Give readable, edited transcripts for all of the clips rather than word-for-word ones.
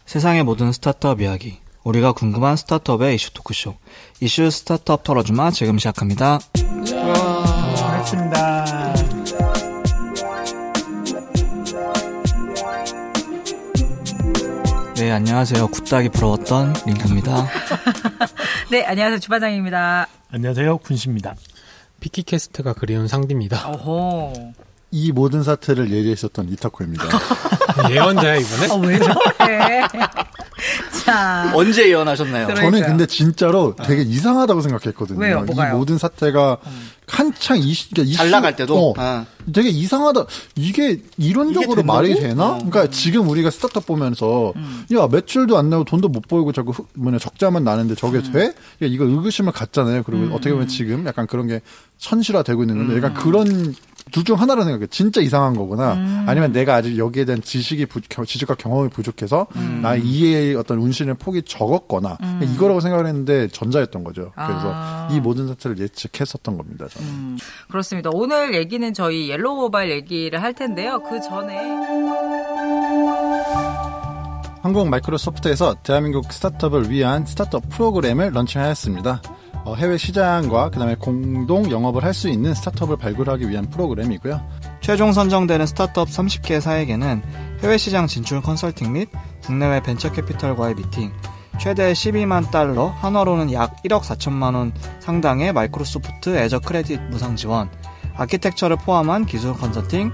세상의 모든 스타트업 이야기, 우리가 궁금한 스타트업의 이슈 토크쇼, 이슈 스타트업 털어주마 지금 시작합니다. 반갑습니다. 네, 안녕하세요. 굿닥이 부러웠던 링크입니다. 네, 안녕하세요. 주반장입니다. 안녕하세요. 군시입니다. 피키캐스트가 그리운 상디입니다. 어허. 이 모든 사태를 예리했었던 이타코입니다. 예언자야 이번에? 왜 저래? 자, 언제 예언하셨나요? 저는 근데 진짜로 되게 이상하다고 생각했거든요. 왜요? 뭐가요? 이 모든 사태가 한창 잘 나갈 때도 되게 이상하다. 이게 이론적으로 말이 되나? 그러니까 지금 우리가 스타트업 보면서 야 매출도 안 나고 돈도 못 벌고 자꾸 적자만 나는데 저게 돼? 야, 이거 의구심을 갖잖아요. 그리고 어떻게 보면 지금 약간 그런 게 현실화되고 있는 건데 약간 그런 둘 중 하나로 생각해. 진짜 이상한 거구나. 아니면 내가 아직 여기에 대한 지식과 경험이 부족해서 나 이해의 어떤 운신의 폭이 적었거나 이거라고 생각을 했는데 전자였던 거죠. 그래서 이 모든 사태를 예측했었던 겁니다. 저는. 그렇습니다. 오늘 얘기는 저희 옐로우 모바일 얘기를 할 텐데요. 그 전에 한국 마이크로소프트에서 대한민국 스타트업을 위한 스타트업 프로그램을 런칭하였습니다. 해외 시장과 그다음에 공동 영업을 할 수 있는 스타트업을 발굴하기 위한 프로그램이고요. 최종 선정되는 스타트업 30개 사에게는 해외 시장 진출 컨설팅 및 국내외 벤처 캐피털과의 미팅, 최대 12만 달러, 한화로는 약 1억 4천만 원 상당의 마이크로소프트 애저 크레딧 무상 지원, 아키텍처를 포함한 기술 컨설팅,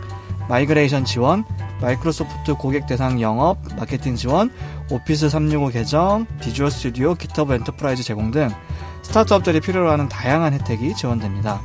마이그레이션 지원, 마이크로소프트 고객 대상 영업, 마케팅 지원, 오피스 365 개정, 비주얼 스튜디오, 깃허브 엔터프라이즈 제공 등 스타트업들이 필요로 하는 다양한 혜택이 지원됩니다.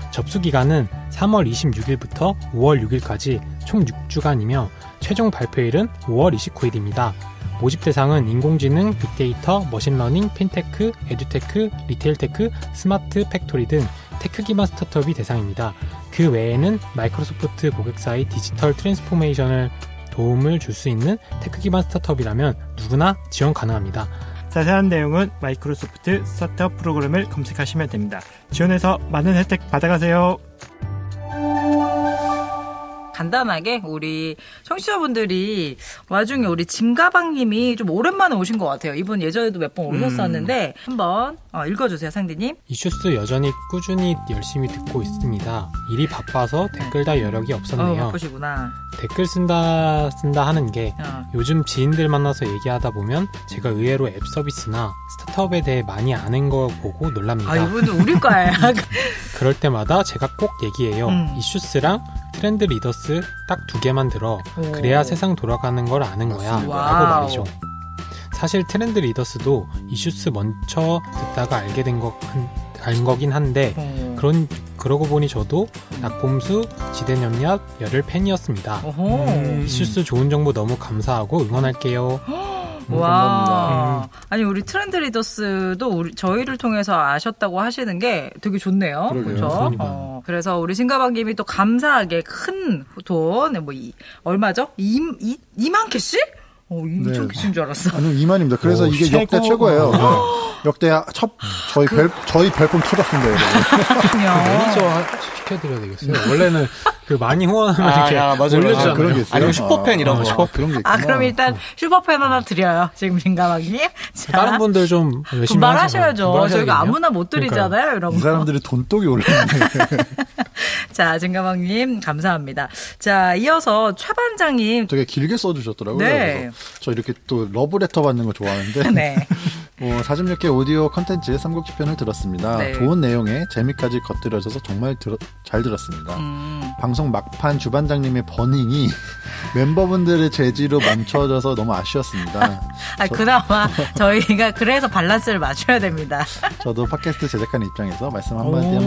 접수 기간은 3월 26일부터 5월 6일까지 총 6주간이며 최종 발표일은 5월 29일입니다. 모집 대상은 인공지능, 빅데이터, 머신러닝, 핀테크, 에듀테크, 리테일테크, 스마트 팩토리 등 테크 기반 스타트업이 대상입니다. 그 외에는 마이크로소프트 고객사의 디지털 트랜스포메이션을 도움을 줄 수 있는 테크 기반 스타트업이라면 누구나 지원 가능합니다. 자세한 내용은 마이크로소프트 스타트업 프로그램을 검색하시면 됩니다. 지원해서 많은 혜택 받아가세요. 간단하게 우리 청취자분들이 와중에 우리 진가방님이 좀 오랜만에 오신 것 같아요. 이분 예전에도 몇 번 오셨었는데 한번 읽어주세요, 상디님. 이슈스 여전히 꾸준히 열심히 듣고 있습니다. 일이 바빠서 댓글 달 여력이 없었네요. 바쁘시구나. 댓글 쓴다 하는 게 요즘 지인들 만나서 얘기하다 보면 제가 의외로 앱 서비스나 스타트업에 대해 많이 아는 거 보고 놀랍니다. 이분은 우리 과야. 그럴 때마다 제가 꼭 얘기해요. 이슈스랑 트렌드 리더스 딱 2개만 들어. 그래야 세상 돌아가는 걸 아는 거야. 라고 말이죠. 사실 트렌드 리더스도 이슈스 먼저 듣다가 알 거긴 한데 그러고 보니 저도 낙봄수, 지대염약, 열혈 팬이었습니다. 이슈스 좋은 정보 너무 감사하고 응원할게요. 와, 아니 우리 트렌드 리더스도 저희를 통해서 아셨다고 하시는 게 되게 좋네요. 그렇죠? 그래서 우리 신가방님이 또 감사하게 큰 돈, 얼마죠? 2만 캐시? 2천 캐시인 줄 알았어. 아니 2만입니다. 그래서 이게 역대 최고예요. 역대 저희 별풍 터졌습니다. 매니저 시켜드려야 되겠어요. 원래는 그 많이 후원하면 이렇게 올려주잖아요. 그런 게 있어요. 아니면 슈퍼팬 이런 거. 그런 게 있구나. 그럼 일단 슈퍼팬 하나 드려요. 지금 민가방님. 다른 분들 좀 열심히 말하셔야죠. 저희가 아무나 못 드리잖아요. 이런 거. 이 사람들이 돈독이 올랐네. 자, 진가방님 감사합니다. 자, 이어서 최 반장님 되게 길게 써주셨더라고요. 네. 그래서 저 이렇게 또 러브레터 받는 거 좋아하는데 네. 46개 오디오 컨텐츠 삼국지편을 들었습니다. 네. 좋은 내용에 재미까지 겉들여져서 정말 잘 들었습니다. 방송 막판 주반장님의 버닝이 멤버분들의 재지로 멈춰져서 너무 아쉬웠습니다. 그나마 저희가 그래서 밸런스를 맞춰야 됩니다. 저도 팟캐스트 제작하는 입장에서 말씀 한마디에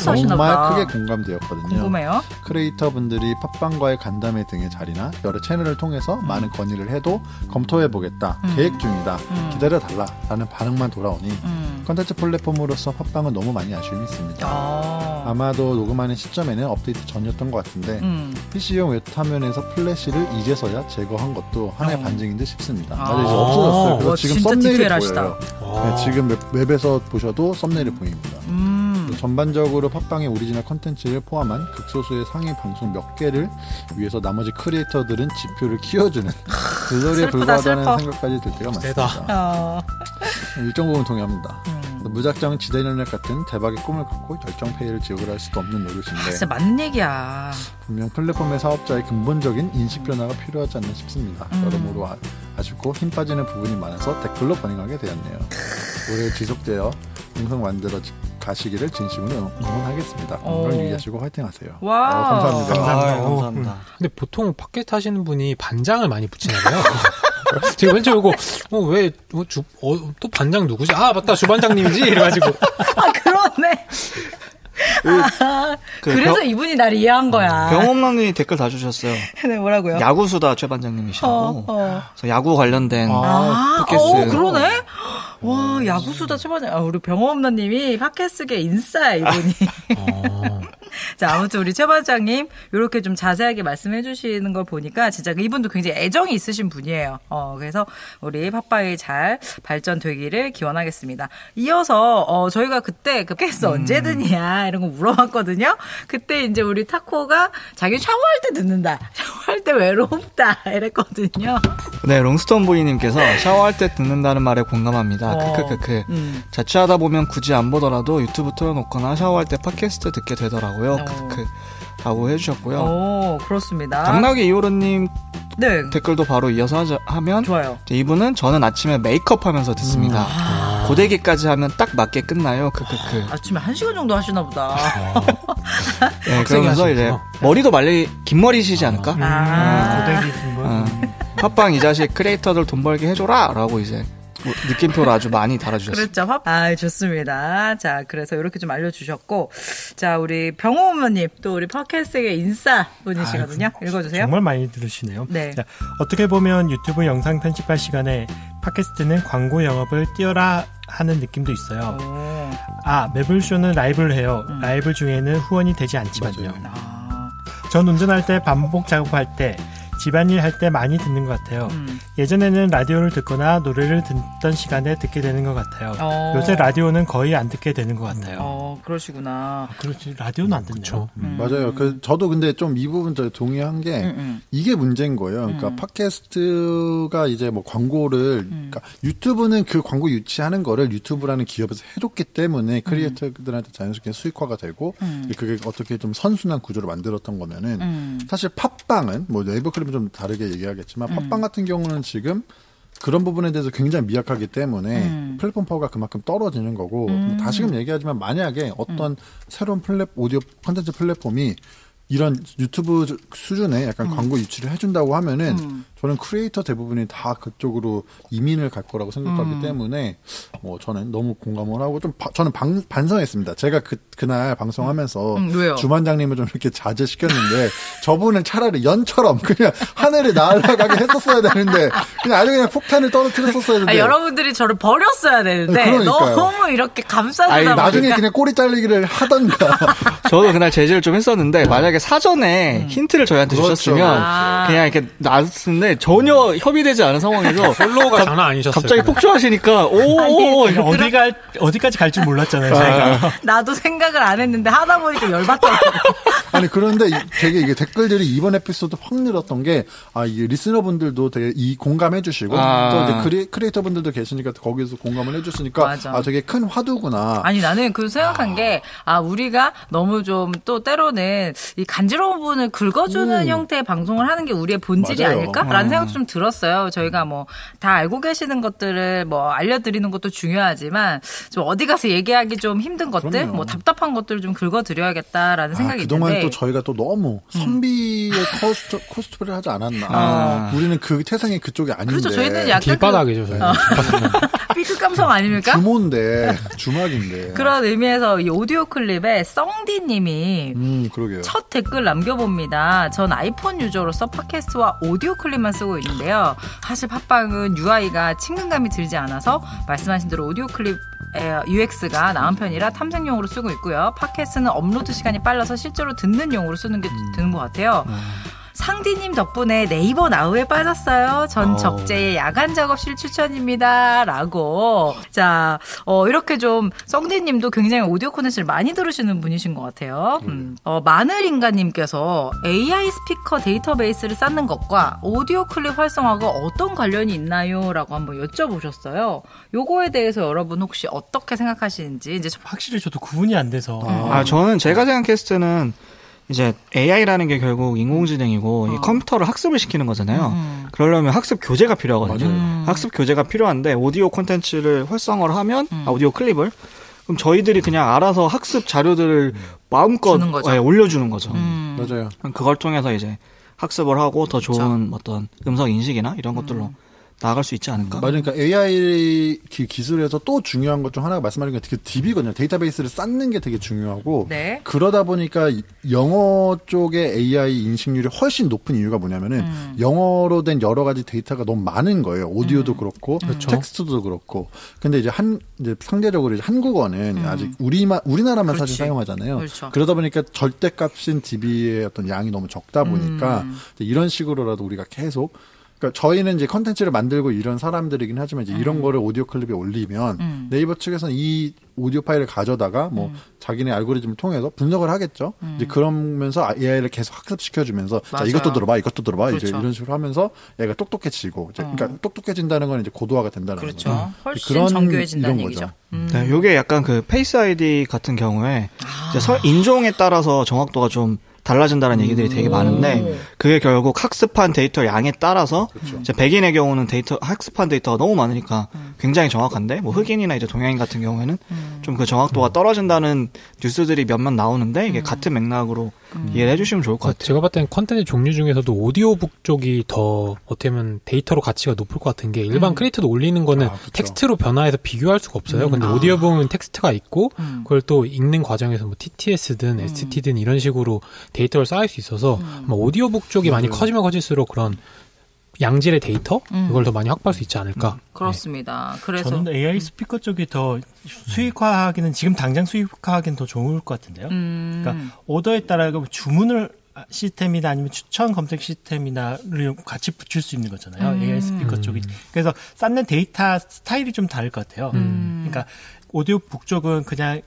정말 크게 공감되었거든요. 궁금해요. 크리에이터분들이 팟빵과의 간담회 등의 자리나 여러 채널을 통해서 많은 건의를 해도 검토해보겠다, 계획 중이다, 기다려달라 라는 반응만 돌아오니 컨텐츠 플랫폼으로서 팟빵은 너무 많이 아쉬움이 있습니다. 아마도 녹음하는 시점에는 업데이트 전이었던 것 같은데 PC용 웹 화면에서 플래시를 이제서야 제거한 것도 하나의 반증인 듯 싶습니다. 이제 없어졌어요. 그래서 지금 썸네일이 보여요. 네, 지금 웹에서 보셔도 썸네일이 보입니다. 전반적으로 팟빵의 오리지널 컨텐츠를 포함한 극소수의 상위 방송 몇 개를 위해서 나머지 크리에이터들은 지표를 키워주는 글로리에 불과하다는 생각까지 들 때가 많습니다. 일정 부분 동의합니다. 무작정 지대연락 같은 대박의 꿈을 갖고 열정페이를 지옥을 할 수도 없는 노릇인데 진짜 맞는 얘기야. 분명 플랫폼의 사업자의 근본적인 인식 변화가 필요하지 않나 싶습니다. 여러모로 아쉽고 힘 빠지는 부분이 많아서 댓글로 버닝하게 되었네요. 올해 지속되어 영상 만들어 가시기를 진심으로 응원하겠습니다. 건강 유의하시고 화이팅하세요. 와, 감사합니다. 감사합니다. 근데 보통 팟캐스트 하시는 분이 반장을 많이 붙이나 봐요. 제가 왠지 이거 또 반장 누구지? 아 맞다 주반장님이지 이래가지고. 아 그러네. 그래서 이분이 날 이해한 거야. 병홈런님이 댓글 다 주셨어요. 네, 뭐라고요? 야구수다 최 반장님이시라고. 그래서 야구 관련된 팟캐스트. 그러네. 와, 야구수다 최 반장. 우리 병홈런님이 팟캐스트계 인싸야 이분이. 자, 아무튼 우리 최 반장님 이렇게 좀 자세하게 말씀해 주시는 걸 보니까 진짜 이분도 굉장히 애정이 있으신 분이에요. 그래서 우리 팟빵이 잘 발전되기를 기원하겠습니다. 이어서 저희가 그때 그 팟캐스트 언제 듣냐 이런 거 물어봤거든요. 그때 이제 우리 타코가 자기 샤워할 때 듣는다. 샤워할 때 외롭다 이랬거든요. 네, 롱스톤 보이님께서 샤워할 때 듣는다는 말에 공감합니다. 크크크크. 자취하다 보면 굳이 안 보더라도 유튜브 틀어놓거나 샤워할 때 팟캐스트 듣게 되더라고요. 크크크 라고 해주셨고요. 오, 그렇습니다. 당나귀 이호로님 네. 댓글도 바로 이어서 하면 좋아요. 이분은 저는 아침에 메이크업 하면서 듣습니다. 고데기까지 하면 딱 맞게 끝나요. 크크크. 아침에 1시간 정도 하시나 보다. 네, 그러면서 이제 머리도 긴 머리시지 않을까? 고데기 긴 거. 팟빵 이 자식 크리에이터들 돈 벌게 해줘라 라고 이제 느낌표를 아주 많이 달아주셨어요. 그렇죠. 좋습니다. 자, 그래서 이렇게 좀 알려주셨고, 자, 우리 병호어머님, 또 우리 팟캐스트의 인싸 분이시거든요. 읽어주세요. 정말 많이 들으시네요. 네. 자, 어떻게 보면 유튜브 영상 편집할 시간에 팟캐스트는 광고 영업을 띄어라 하는 느낌도 있어요. 매블쇼는 라이브를 해요. 라이브 중에는 후원이 되지 않지만요. 전 운전할 때 반복 작업할 때 집안일 할 때 많이 듣는 것 같아요. 예전에는 라디오를 듣거나 노래를 듣던 시간에 듣게 되는 것 같아요. 요새 라디오는 거의 안 듣게 되는 것 같아요. 그러시구나. 그렇지, 라디오는 안 듣죠. 맞아요. 저도 근데 좀 이 부분 동의한 게 이게 문제인 거예요. 그러니까 팟캐스트가 이제 뭐 광고를 그러니까 유튜브는 그 광고 유치하는 거를 유튜브라는 기업에서 해줬기 때문에 크리에이터들한테 자연스럽게 수익화가 되고 그게 어떻게 좀 선순환 구조를 만들었던 거면은 사실 팟빵은 뭐 네이버 클립은 좀 다르게 얘기하겠지만 팟빵 같은 경우는 지금 그런 부분에 대해서 굉장히 미약하기 때문에 플랫폼 파워가 그만큼 떨어지는 거고 다시금 얘기하지만 만약에 어떤 새로운 오디오 콘텐츠 플랫폼이 이런 유튜브 수준의 약간 광고 유치를 해준다고 하면은 저는 크리에이터 대부분이 다 그쪽으로 이민을 갈 거라고 생각하기 때문에 저는 너무 공감을 하고 좀 저는 반성했습니다. 제가 그날 방송하면서 왜요? 주반장님을 좀 이렇게 자제시켰는데 저분을 차라리 연처럼 그냥 하늘에 날아가게 했었어야 되는데 그냥 아주 그냥 폭탄을 떨어뜨렸었어야 되는데 여러분들이 저를 버렸어야 되는데 그러니까요. 너무 이렇게 감싸주다 보니까 나중에 그냥 꼬리 잘리기를 하던가. 저도 그날 제지를 좀 했었는데 만약에 사전에 힌트를 저희한테 주셨으면 그냥 이렇게 놨는데 전혀 협의되지 않은 상황에서 솔로가 장난 아니셨어요. 갑자기 폭주하시니까 어디까지 갈 줄 몰랐잖아요. 저희가. 나도 생각을 안 했는데 하다 보니까 열받더라고요. 아니 그런데 되게 이게 댓글들이 이번 에피소드 확 늘었던 게 이게 리스너분들도 되게 공감해주시고 또 이제 크리에이터분들도 계시니까 거기서 공감을 해주시니까 되게 큰 화두구나. 아니 나는 그 생각한 게 우리가 너무 좀 또 때로는 이 간지러운 부분을 긁어주는 형태의 방송을 하는 게 우리의 본질이 아닐까라는 생각도 좀 들었어요. 저희가 뭐 다 알고 계시는 것들을 뭐 알려드리는 것도 중요하지만 좀 어디 가서 얘기하기 좀 힘든 것들, 그럼요. 뭐 답답한 것들을 좀 긁어드려야겠다라는 생각이 그동안 있는데. 또 저희가 또 너무 선비의 코스프레를 하지 않았나. 우리는 그 태생이 그쪽이 아닌데. 그렇죠. 저희는 약간 길바닥이죠. 저희는. B급 감성 아닙니까? 주모인데 주막인데. 그런 의미에서 이 오디오 클립에 썽디님이 그러게요. 첫 댓글 남겨봅니다. 전 아이폰 유저로서 팟캐스트와 오디오 클립만 쓰고 있는데요. 사실 팟빵은 UI가 친근감이 들지 않아서 말씀하신 대로 오디오 클립 UX가 나은 편이라 탐색용으로 쓰고 있고요. 팟캐스트는 업로드 시간이 빨라서 실제로 듣는 용으로 쓰는 게 되는 것 같아요. 상디님 덕분에 네이버 나우에 빠졌어요. 전 적재의 야간 작업실 추천입니다. 라고. 자, 이렇게 좀 썽디님도 굉장히 오디오 콘텐츠를 많이 들으시는 분이신 것 같아요. 마늘인가님께서 AI 스피커 데이터베이스를 쌓는 것과 오디오 클립 활성화가 어떤 관련이 있나요? 라고 한번 여쭤보셨어요. 요거에 대해서 여러분 혹시 어떻게 생각하시는지 이제 확실히 저도 구분이 안 돼서. 저는 제가 생각했을 때는 이제 AI라는 게 결국 인공지능이고 이 컴퓨터를 학습을 시키는 거잖아요. 그러려면 학습 교재가 필요하거든요. 학습 교재가 필요한데 오디오 콘텐츠를 활성화를 하면 오디오 클립을 그럼 저희들이 그냥 알아서 학습 자료들을 마음껏 올려주는 거죠. 맞아요. 그걸 통해서 이제 학습을 하고 더 좋은 어떤 음성 인식이나 이런 것들로 나아갈 수 있지 않을까? 맞아요. 그러니까 AI 기술에서 또 중요한 것 중 하나가 말씀하신 게 되게 DB거든요. 데이터베이스를 쌓는 게 되게 중요하고 네. 그러다 보니까 영어 쪽의 AI 인식률이 훨씬 높은 이유가 뭐냐면은 영어로 된 여러 가지 데이터가 너무 많은 거예요. 오디오도 그렇고 텍스트도 그렇고. 근데 이제 이제 상대적으로 이제 한국어는 아직 우리나라만 사실 사용하잖아요. 그렇죠. 그러다 보니까 절대값인 DB의 어떤 양이 너무 적다 보니까 이런 식으로라도 우리가 계속 그러니까 저희는 이제 컨텐츠를 만들고 이런 사람들이긴 하지만 이제 이런 거를 오디오 클립에 올리면 네이버 측에서는 이 오디오 파일을 가져다가 뭐 자기네 알고리즘을 통해서 분석을 하겠죠. 이제 그러면서 AI를 계속 학습시켜주면서 자, 이것도 들어봐, 그렇죠. 이제 이런 식으로 하면서 얘가 똑똑해지고 이제 그러니까 똑똑해진다는 건 이제 고도화가 된다는 그렇죠. 거죠. 훨씬 그런 정교해진다는 이런 얘기죠. 네, 요게 약간 그 페이스 아이디 같은 경우에 이제 인종에 따라서 정확도가 좀 달라진다는 얘기들이 되게 많은데 그게 결국 학습한 데이터 양에 따라서 이제 백인의 경우는 학습한 데이터가 너무 많으니까 굉장히 정확한데 뭐 흑인이나 이제 동양인 같은 경우에는 좀 그 정확도가 떨어진다는 뉴스들이 몇몇 나오는데 이게 같은 맥락으로 이해를 해주시면 좋을 것 같아요. 제가 봤을 땐 컨텐츠 종류 중에서도 오디오북 쪽이 더 어떻게 보면 데이터로 가치가 높을 것 같은 게 일반 크리에이터도 올리는 거는 텍스트로 변화해서 비교할 수가 없어요. 근데 오디오북은 텍스트가 있고 그걸 또 읽는 과정에서 뭐 TTS든 STT든 이런 식으로 데이터를 쌓을 수 있어서 오디오북 쪽이 많이 커지면 커질수록 그런 양질의 데이터? 이걸 더 많이 확보할 수 있지 않을까. 그렇습니다. 그래서 저는 AI 스피커 쪽이 더 수익화하기는 지금 당장 수익화하기는 더 좋을 것 같은데요. 그러니까 오더에 따라 주문을 시스템이나 아니면 추천 검색 시스템이나를 같이 붙일 수 있는 거잖아요. AI 스피커 쪽이. 그래서 쌓는 데이터 스타일이 좀 다를 것 같아요. 그러니까 오디오북 쪽은 그냥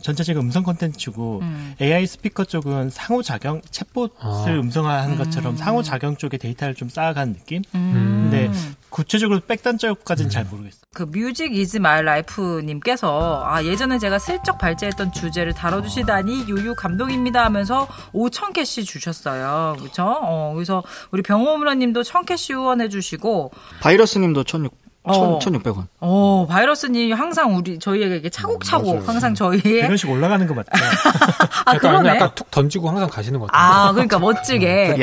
전체적인 음성 콘텐츠고 AI 스피커 쪽은 상호작용, 챗봇을 음성화하는 것처럼 상호작용 쪽에 데이터를 좀 쌓아가는 느낌? 근데 구체적으로 백단적까지는 잘 모르겠어요. 그 뮤직 이즈 마이 라이프 님께서 예전에 제가 슬쩍 발제했던 주제를 다뤄주시다니 유유 감동입니다 하면서 5,000캐시 주셨어요. 그렇죠? 그래서 우리 병호무라 님도 1,000캐시 후원해 주시고 바이러스 님도 1,600원. 바이러스님 항상 저희에게 이렇게 차곡차곡 항상 저희의 100원씩 올라가는 거 맞죠? 그러네. 약간 툭 던지고 항상 가시는 것 같아요. 그러니까 멋지게.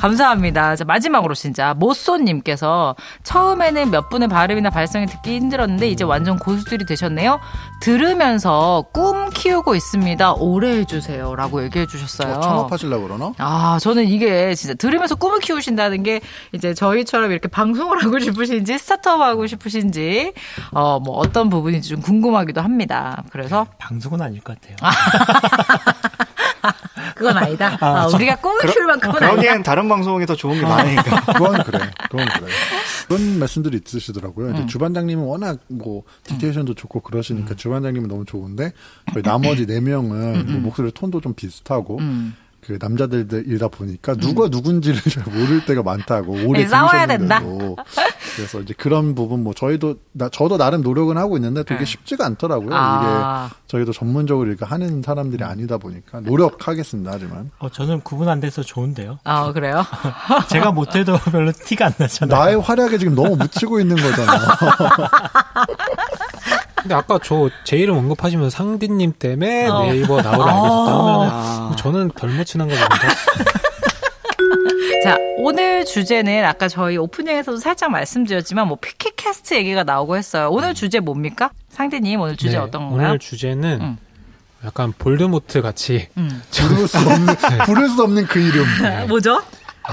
감사합니다. 자, 마지막으로 진짜 모쏘님께서 처음에는 몇 분의 발음이나 발성이 듣기 힘들었는데 이제 완전 고수들이 되셨네요. 들으면서 꿈 키우고 있습니다. 오래 해주세요. 라고 얘기해 주셨어요. 창업하시려고 그러나? 저는 이게 진짜 들으면서 꿈을 키우신다는 게 이제 저희처럼 이렇게 방송을 하고 싶으신지 스타트업 하고 싶으신지 뭐 어떤 부분인지 좀 궁금하기도 합니다. 그래서 방송은 아닐 것 같아요. 그건 아니다. 우리가 꿈을 키울 만큼은 아니다. 그러기엔 다른 방송이 더 좋은 게 많으니까. 그건 그래. 그런 말씀들이 있으시더라고요. 이제 주반장님은 워낙 뭐 디테이션도 좋고 그러시니까 주반장님은 너무 좋은데 거의 나머지 4명은 뭐 목소리 톤도 좀 비슷하고 그 남자들이다 보니까 누가 누군지를 잘 모를 때가 많다고. 오래 싸워야 된다. 그래서 이제 그런 부분 뭐 저도 나름 노력은 하고 있는데 되게 쉽지가 않더라고요. 이게 저희도 전문적으로 이렇게 하는 사람들이 아니다 보니까 노력하겠습니다. 하지만 저는 구분 안 돼서 좋은데요. 그래요? 제가 못해도 별로 티가 안 나잖아요. 나의 활약에 지금 너무 묻히고 있는 거잖아요. 근데 아까 제 이름 언급하시면서 상디님 때문에 네이버 나오를 알게 됐다면 저는 별 못 친한 거 보니까. 자, 오늘 주제는 아까 저희 오프닝에서도 살짝 말씀드렸지만 뭐 피키캐스트 얘기가 나오고 했어요. 오늘 주제 뭡니까? 상디님 오늘 주제 어떤 건가요? 오늘 주제는 약간 볼드모트 같이 부를 수 없는 그 이름. 뭐죠?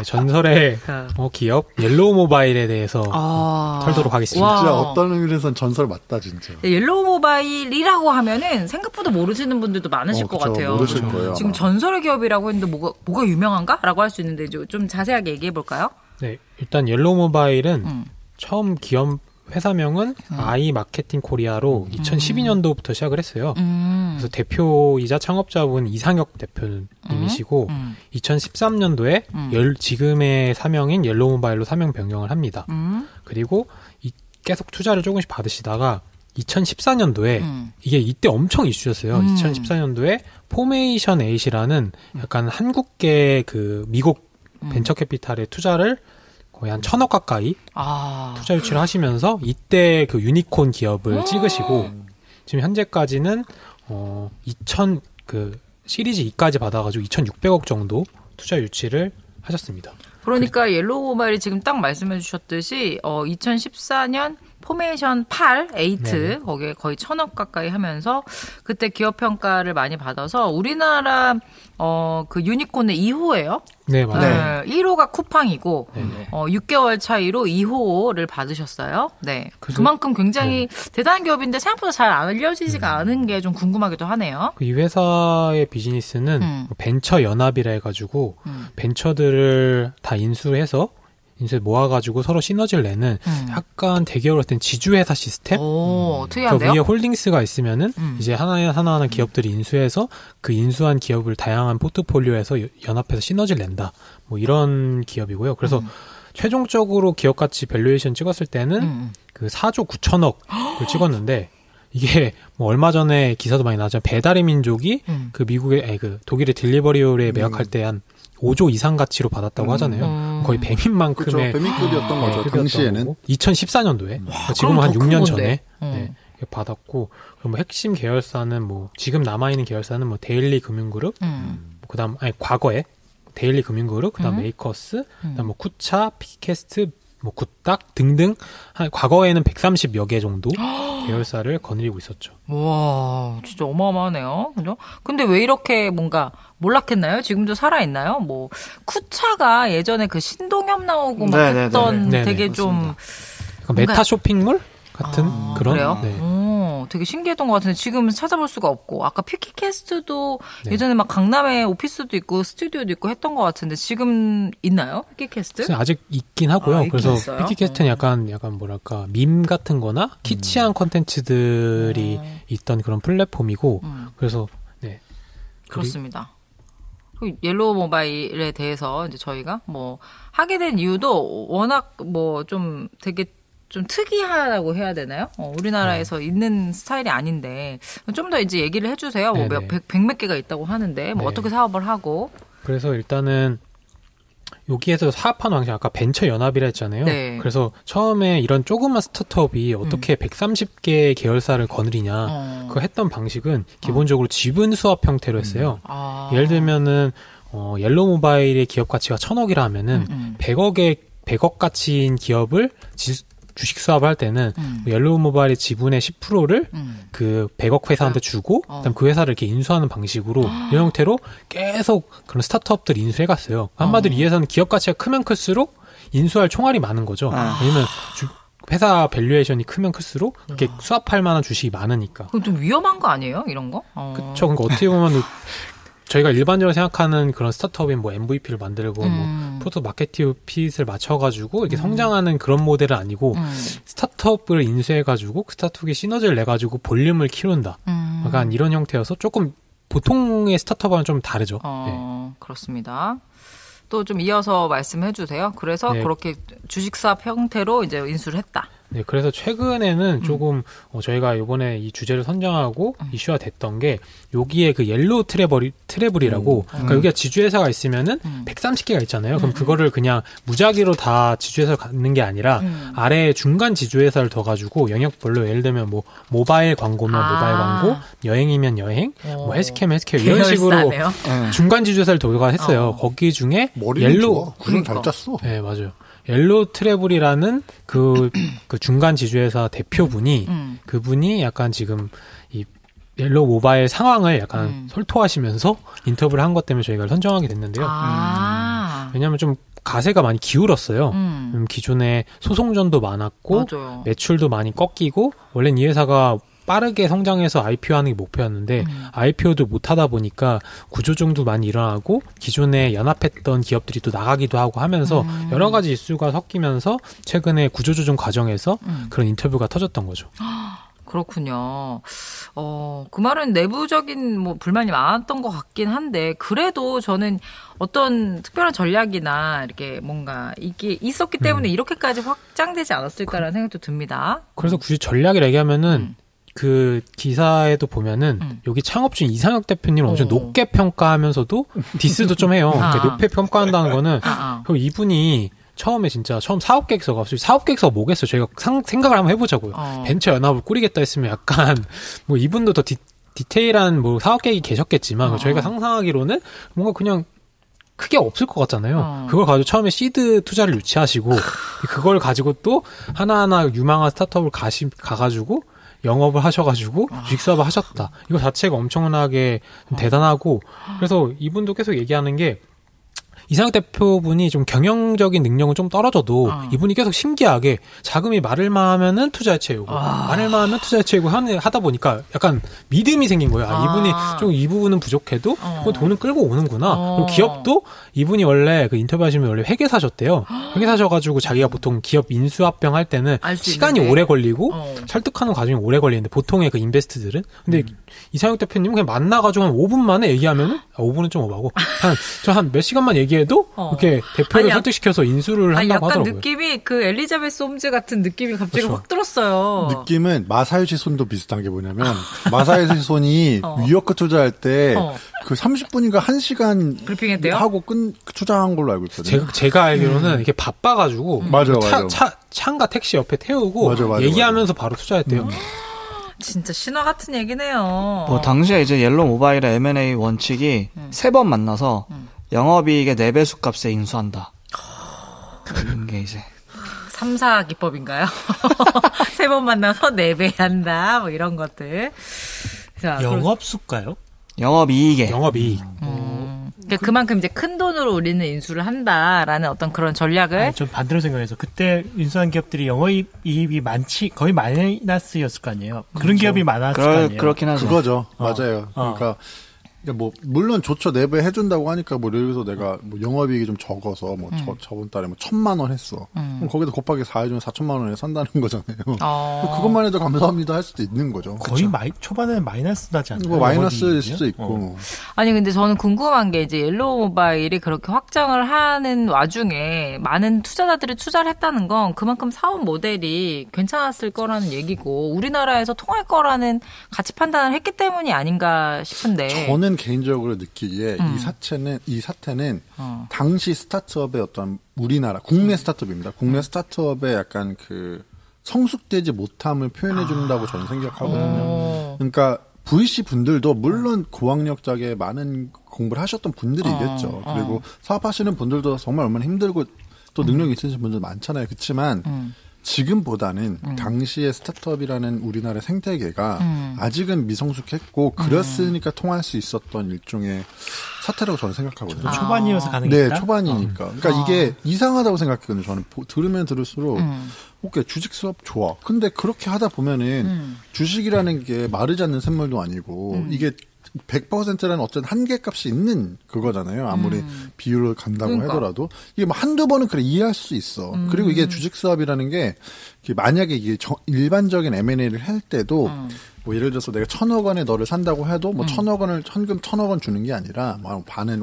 전설의 기업 옐로우 모바일에 대해서 털도록 하겠습니다. 진짜 어떤 의미에선 전설 맞다 진짜. 옐로우 모바일이라고 하면은 생각보다 모르시는 분들도 많으실 것 같아요. 모르실 거예요. 지금 전설의 기업이라고 했는데 뭐가 유명한가?라고 할 수 있는데 좀 자세하게 얘기해 볼까요? 네, 일단 옐로우 모바일은 처음 기업 회사명은 아이 마케팅 코리아로 2012년도부터 시작을 했어요. 그래서 대표이자 창업자분 이상혁 대표님이시고 2013년도에 지금의 사명인 옐로우 모바일로 사명 변경을 합니다. 그리고 계속 투자를 조금씩 받으시다가 2014년도에 이게 이때 엄청 이슈였어요. 2014년도에 포메이션 8이라는 약간 한국계 그 미국 벤처 캐피탈의 투자를 거의 한 1,000억 가까이 투자 유치를 하시면서 이때 그 유니콘 기업을 찍으시고 지금 현재까지는 2000 그 시리즈 2까지 받아가지고 2,600억 정도 투자 유치를 하셨습니다. 그러니까 옐로우 모바일이 지금 딱 말씀해 주셨듯이 2014년 포메이션 8, 거기에 거의 1,000억 가까이 하면서 그때 기업 평가를 많이 받아서 우리나라 그 유니콘의 2호예요. 네, 맞아요. 1호가 쿠팡이고 6개월 차이로 2호를 받으셨어요. 네. 그만큼 굉장히 대단한 기업인데 생각보다 잘 알려지지가 않은 게 좀 궁금하기도 하네요. 이 회사의 비즈니스는 벤처 연합이라 해가지고 벤처들을 다 인수해 모아가지고 서로 시너지를 내는 약간 대기업으로 된 지주회사 시스템? 특이한데요? 그 위에 홀딩스가 있으면은 이제 하나하나 기업들이 인수해서 그 인수한 기업을 다양한 포트폴리오에서 연합해서 시너지를 낸다. 뭐 이런 기업이고요. 그래서 최종적으로 기업 가치 밸류에이션 찍었을 때는 그 4조 9천억을 찍었는데 이게 뭐 얼마 전에 기사도 많이 나왔잖아요. 배달의 민족이 그 그 독일의 딜리버리오에 매각할 때 한 5조 이상 가치로 받았다고 하잖아요. 거의 배민만큼의 배민급이었던 거죠. 당시에는 2014년도에 지금은 한 6년 전에 받았고 뭐 핵심 계열사는 뭐 지금 남아 있는 계열사는 뭐 데일리 금융그룹, 그다음 과거에 데일리 금융그룹, 그다음 메이커스, 그다음 뭐 쿠차, 피캐스트, 뭐 굿닥 등등 과거에는 130여 개 정도 계열사를 거느리고 있었죠. 와, 진짜 어마어마하네요. 그죠? 근데 왜 이렇게 뭔가 몰락했나요? 지금도 살아있나요? 뭐 쿠차가 예전에 그 신동엽 나오고 막 했던 되게 좀 메타 쇼핑몰 같은 그런. 그래요? 네. 되게 신기했던 것 같은데 지금 찾아볼 수가 없고 아까 피키캐스트도 예전에 막 강남에 오피스도 있고 스튜디오도 있고 했던 것 같은데 지금 있나요? 피키캐스트? 아직 있긴 하고요. 그래서 있어요? 피키캐스트는 약간 뭐랄까 밈 같은 거나 키치한 컨텐츠들이 있던 그런 플랫폼이고 그래서 그렇습니다. 옐로우 모바일에 대해서 이제 저희가 뭐 하게 된 이유도 워낙 뭐 좀 되게 좀 특이하다고 해야 되나요? 우리나라에서 있는 스타일이 아닌데 좀 더 이제 얘기를 해주세요. 뭐 백몇 개가 있다고 하는데 뭐 어떻게 사업을 하고. 그래서 일단은 여기에서 사업하는 방식 아까 벤처 연합이라 했잖아요. 네. 그래서 처음에 이런 조그만 스타트업이 어떻게 130개의 계열사를 거느리냐 그거 했던 방식은 기본적으로 지분 수합 형태로 했어요. 예를 들면은 옐로우 모바일의 기업 가치가 1,000억이라 하면은 100억 가치인 기업을 주식 수합을 할 때는 옐로우 모바일의 지분의 10%를 그 100억 회사한테 주고 그다음 그 회사를 이렇게 인수하는 방식으로 이런 형태로 계속 그런 스타트업들 인수해갔어요. 한마디로 이 회사는 기업 가치가 크면 클수록 인수할 총알이 많은 거죠. 왜냐면 회사 밸류에이션이 크면 클수록 이렇게 수합할 만한 주식이 많으니까. 그럼 좀 위험한 거 아니에요? 이런 거? 그렇죠. 그러니까 어떻게 보면 저희가 일반적으로 생각하는 그런 스타트업인 뭐 MVP를 만들고 뭐 프로덕트 마케팅 핏을 맞춰가지고 이렇게 성장하는 그런 모델은 아니고 스타트업을 인수해가지고 그 스타트업에 시너지를 내가지고 볼륨을 키운다. 약간 이런 형태여서 조금 보통의 스타트업과는 좀 다르죠. 그렇습니다. 또 좀 이어서 말씀해 주세요. 그래서 그렇게 주식 사업 형태로 이제 인수를 했다. 네, 그래서 최근에는 조금 저희가 이번에 이 주제를 선정하고 이슈화 됐던 게 여기에 그 옐로우 트래블이라고 그러니까 여기가 지주회사가 있으면은 130개가 있잖아요. 그럼 그거를 그냥 무작위로 다 지주회사를 갖는 게 아니라 아래에 중간 지주회사를 둬가지고 영역별로 예를 들면 뭐 모바일 광고면 모바일 광고, 여행이면 여행, 뭐 헬스케어면 헬스케어 이런 식으로 중간 지주회사를 둬가 했어요. 거기 중에 옐로우 그럼 잘 짰어. 네, 맞아요. 옐로우 트래블이라는 그 중간 지주회사 대표분이 그분이 약간 지금 이 옐로우 모바일 상황을 약간 솔토하시면서 인터뷰를 한 것 때문에 저희가 선정하게 됐는데요. 왜냐하면 좀 가세가 많이 기울었어요. 기존에 소송전도 많았고 맞아요. 매출도 많이 꺾이고 원래는 이 회사가 빠르게 성장해서 IPO하는 게 목표였는데 IPO도 못하다 보니까 구조조정도 많이 일어나고 기존에 연합했던 기업들이 또 나가기도 하고 하면서 여러 가지 이슈가 섞이면서 최근에 구조조정 과정에서 그런 인터뷰가 터졌던 거죠. 그렇군요. 그 말은 내부적인 뭐 불만이 많았던 것 같긴 한데 그래도 저는 어떤 특별한 전략이나 이렇게 뭔가 이게 있었기 때문에 이렇게까지 확장되지 않았을까라는 생각도 듭니다. 그래서 굳이 전략을 얘기하면은 그 기사에도 보면은 여기 창업주인 이상혁 대표님을 엄청 높게 평가하면서도 디스도 좀 해요. 그러니까 높게 평가한다는 거는 이분이 처음 사업 계획서가 사업 계획서가 뭐겠어요? 저희가 생각을 한번 해보자고요. 벤처 연합을 꾸리겠다 했으면 약간 뭐 이분도 더 디테일한 뭐 사업 계획이 계셨겠지만 저희가 상상하기로는 뭔가 그냥 크게 없을 것 같잖아요. 그걸 가지고 처음에 시드 투자를 유치하시고 그걸 가지고 또 하나하나 유망한 스타트업을 가가지고 영업을 하셔가지고 주식사업을 하셨다. 이거 자체가 엄청나게 대단하고 그래서 이분도 계속 얘기하는 게 이상혁 대표분이 좀 경영적인 능력은 좀 떨어져도 이분이 계속 신기하게 자금이 마를만 하면은 투자에 채우고 마를만 하면 투자에 채우고 하다 보니까 약간 믿음이 생긴 거예요. 이분이 좀 이 부분은 부족해도 돈은 끌고 오는구나. 그리고 기업도 이분이 원래 그 인터뷰하시면 원래 회계사셨대요. 회계사셔가지고 자기가 보통 기업 인수합병 할 때는 시간이 오래 걸리고 설득하는 과정이 오래 걸리는데 보통의 그 인베스트들은 근데 이상혁 대표님은 그냥 만나가지고 한 5분 만에 얘기하면은 5분은 좀 오바고 한 몇 시간만 얘기해도 이렇게 대표를 설득시켜서 인수를 한다고 약간 하더라고요. 느낌이 그 엘리자베스 홈즈 같은 느낌이 갑자기 그렇죠. 확 들었어요. 느낌은 마사요시 손도 비슷한 게 뭐냐면 마사요시 손이 위워크 투자할 때 그 30분인가 1시간 브리핑했대요? 하고 투자한 걸로 알고 있거든요. 제가 알기로는 이렇게 바빠가지고 맞아. 차가 택시 옆에 태우고 맞아. 얘기하면서 바로 투자했대요. 진짜 신화 같은 얘기네요. 뭐 당시에 이제 옐로 모바일의 M&A 원칙이 3번 만나서 영업이익의 4배수 값에 인수한다. 이게 이제 3사 기법인가요? 3번 만나서 4배 한다. 뭐 이런 것들. 자, 영업수가요? 영업이익에. 영업이익. 그러니까 그만큼 이제 큰 돈으로 우리는 인수를 한다라는 어떤 그런 전략을. 전 반대로 생각해서 그때 인수한 기업들이 영업이익이 거의 마이너스였을 거 아니에요. 그런 기업이 많았을 거 아니에요. 그렇긴 하죠. 그거죠. 맞아요. 그러니까 뭐 물론 조처 4배 해준다고 하니까 뭐 예를 들어서 내가 뭐 영업이익이 좀 적어서 뭐 저번 달에 뭐 1,000만 원 했어. 그럼 거기다 곱하기 4 해주면 4,000만 원에 산다는 거잖아요. 그것만 해도 감사합니다 할 수도 있는 거죠. 거의 초반에는 마이너스 나지 않나요? 뭐 마이너스일 수도 있고. 아니 근데 저는 궁금한 게 이제 옐로우 모바일이 그렇게 확장을 하는 와중에 많은 투자자들이 투자를 했다는 건 그만큼 사업 모델이 괜찮았을 거라는 얘기고 우리나라에서 통할 거라는 가치 판단을 했기 때문이 아닌가 싶은데. 저는 개인적으로 느끼기에 이 사태는 당시 스타트업의 어떤 우리나라 국내 스타트업입니다. 국내 스타트업의 약간 그 성숙되지 못함을 표현해 준다고 저는 생각하거든요. 그러니까 VC 분들도 물론 고학력자게 많은 공부를 하셨던 분들이겠죠. 그리고 사업하시는 분들도 정말 얼마나 힘들고 또 능력이 있으신 분들 많잖아요. 그렇지만 지금보다는 당시의 스타트업이라는 우리나라의 생태계가 아직은 미성숙했고 그랬으니까 통할 수 있었던 일종의 사태라고 저는 생각하거든요. 초반이어서 가능했다? 네, 초반이니까. 그러니까 이게 이상하다고 생각했거든요. 저는 들으면 들을수록 오케이, 주식 수업 좋아. 근데 그렇게 하다 보면은 주식이라는 게 마르지 않는 샘물도 아니고 이게 100%라는 어떤 한계값이 있는 그거잖아요. 아무리 비율을 간다고 하더라도. 이게 뭐 한두 번은 그래 이해할 수 있어. 그리고 이게 주식 사업이라는 게 만약에 이게 일반적인 M&A를 할 때도 뭐 예를 들어서 내가 1,000억 원에 너를 산다고 해도 뭐 1,000억 원을 현금 1,000억 원 주는 게 아니라 뭐 반은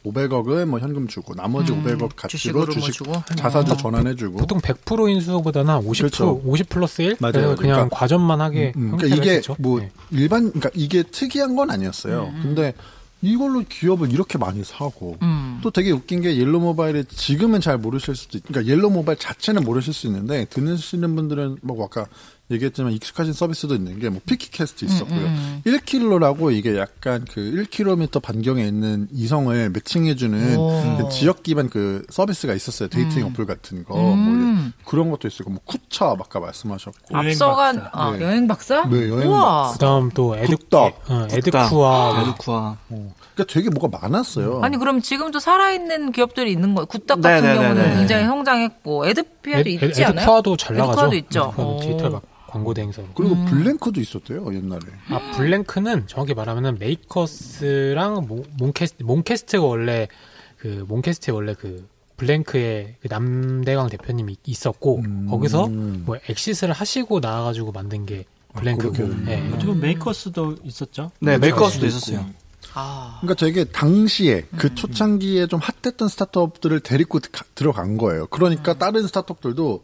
500억을 뭐 현금 주고 나머지 500억 가치로 주식 자사주 전환해주고 보통 100% 인수보다는 50% 그렇죠. 50 플러스 1 맞아요. 그냥 그러니까, 과점만 하게 그러니까 이게 했죠. 뭐 네. 그러니까 이게 특이한 건 아니었어요. 근데 이걸로 기업을 이렇게 많이 사고 또 되게 웃긴 게 옐로 모바일에 지금은 잘 모르실 수도 그러니까 옐로 모바일 자체는 모르실 수 있는데 듣는 분들은 뭐 아까 얘기했지만 익숙하신 서비스도 있는 게 뭐 피키캐스트 있었고요. 1km라고 이게 약간 그 1km 반경에 있는 이성을 매칭해주는 그 지역 기반 그 서비스가 있었어요. 데이팅 어플 같은 거. 뭐 그런 것도 있었고, 뭐 쿠차 아까 말씀하셨고. 앞서간 네. 여행 박사? 네, 여행 우와. 그다음 또 굿덕. 에드쿠아 에드쿠아. 그러니까 되게 뭐가 많았어요. 아니 그럼 지금도 살아있는 기업들이 있는 거예요. 굿닥 같은 경우는 굉장히 성장했고 에드피아도 있지 않아요? 에드쿠아도 잘 나가죠. 에드쿠아도 있죠. 디지털 막 광고 대행사로. 그리고 블랭크도 있었대요 옛날에. 블랭크는 정확히 말하면은 메이커스랑 몽캐스트가 원래 몽캐스트에 원래 블랭크의 남대강 대표님이 있었고 거기서 뭐 엑시스를 하시고 나와가지고 만든 게 블랭크고. 지금 메이커스도 있었죠? 네, 메이커스도 있었어요. 그러니까 되게 당시에 그 초창기에 좀 핫했던 스타트업들을 데리고 들어간 거예요. 그러니까 다른 스타트업들도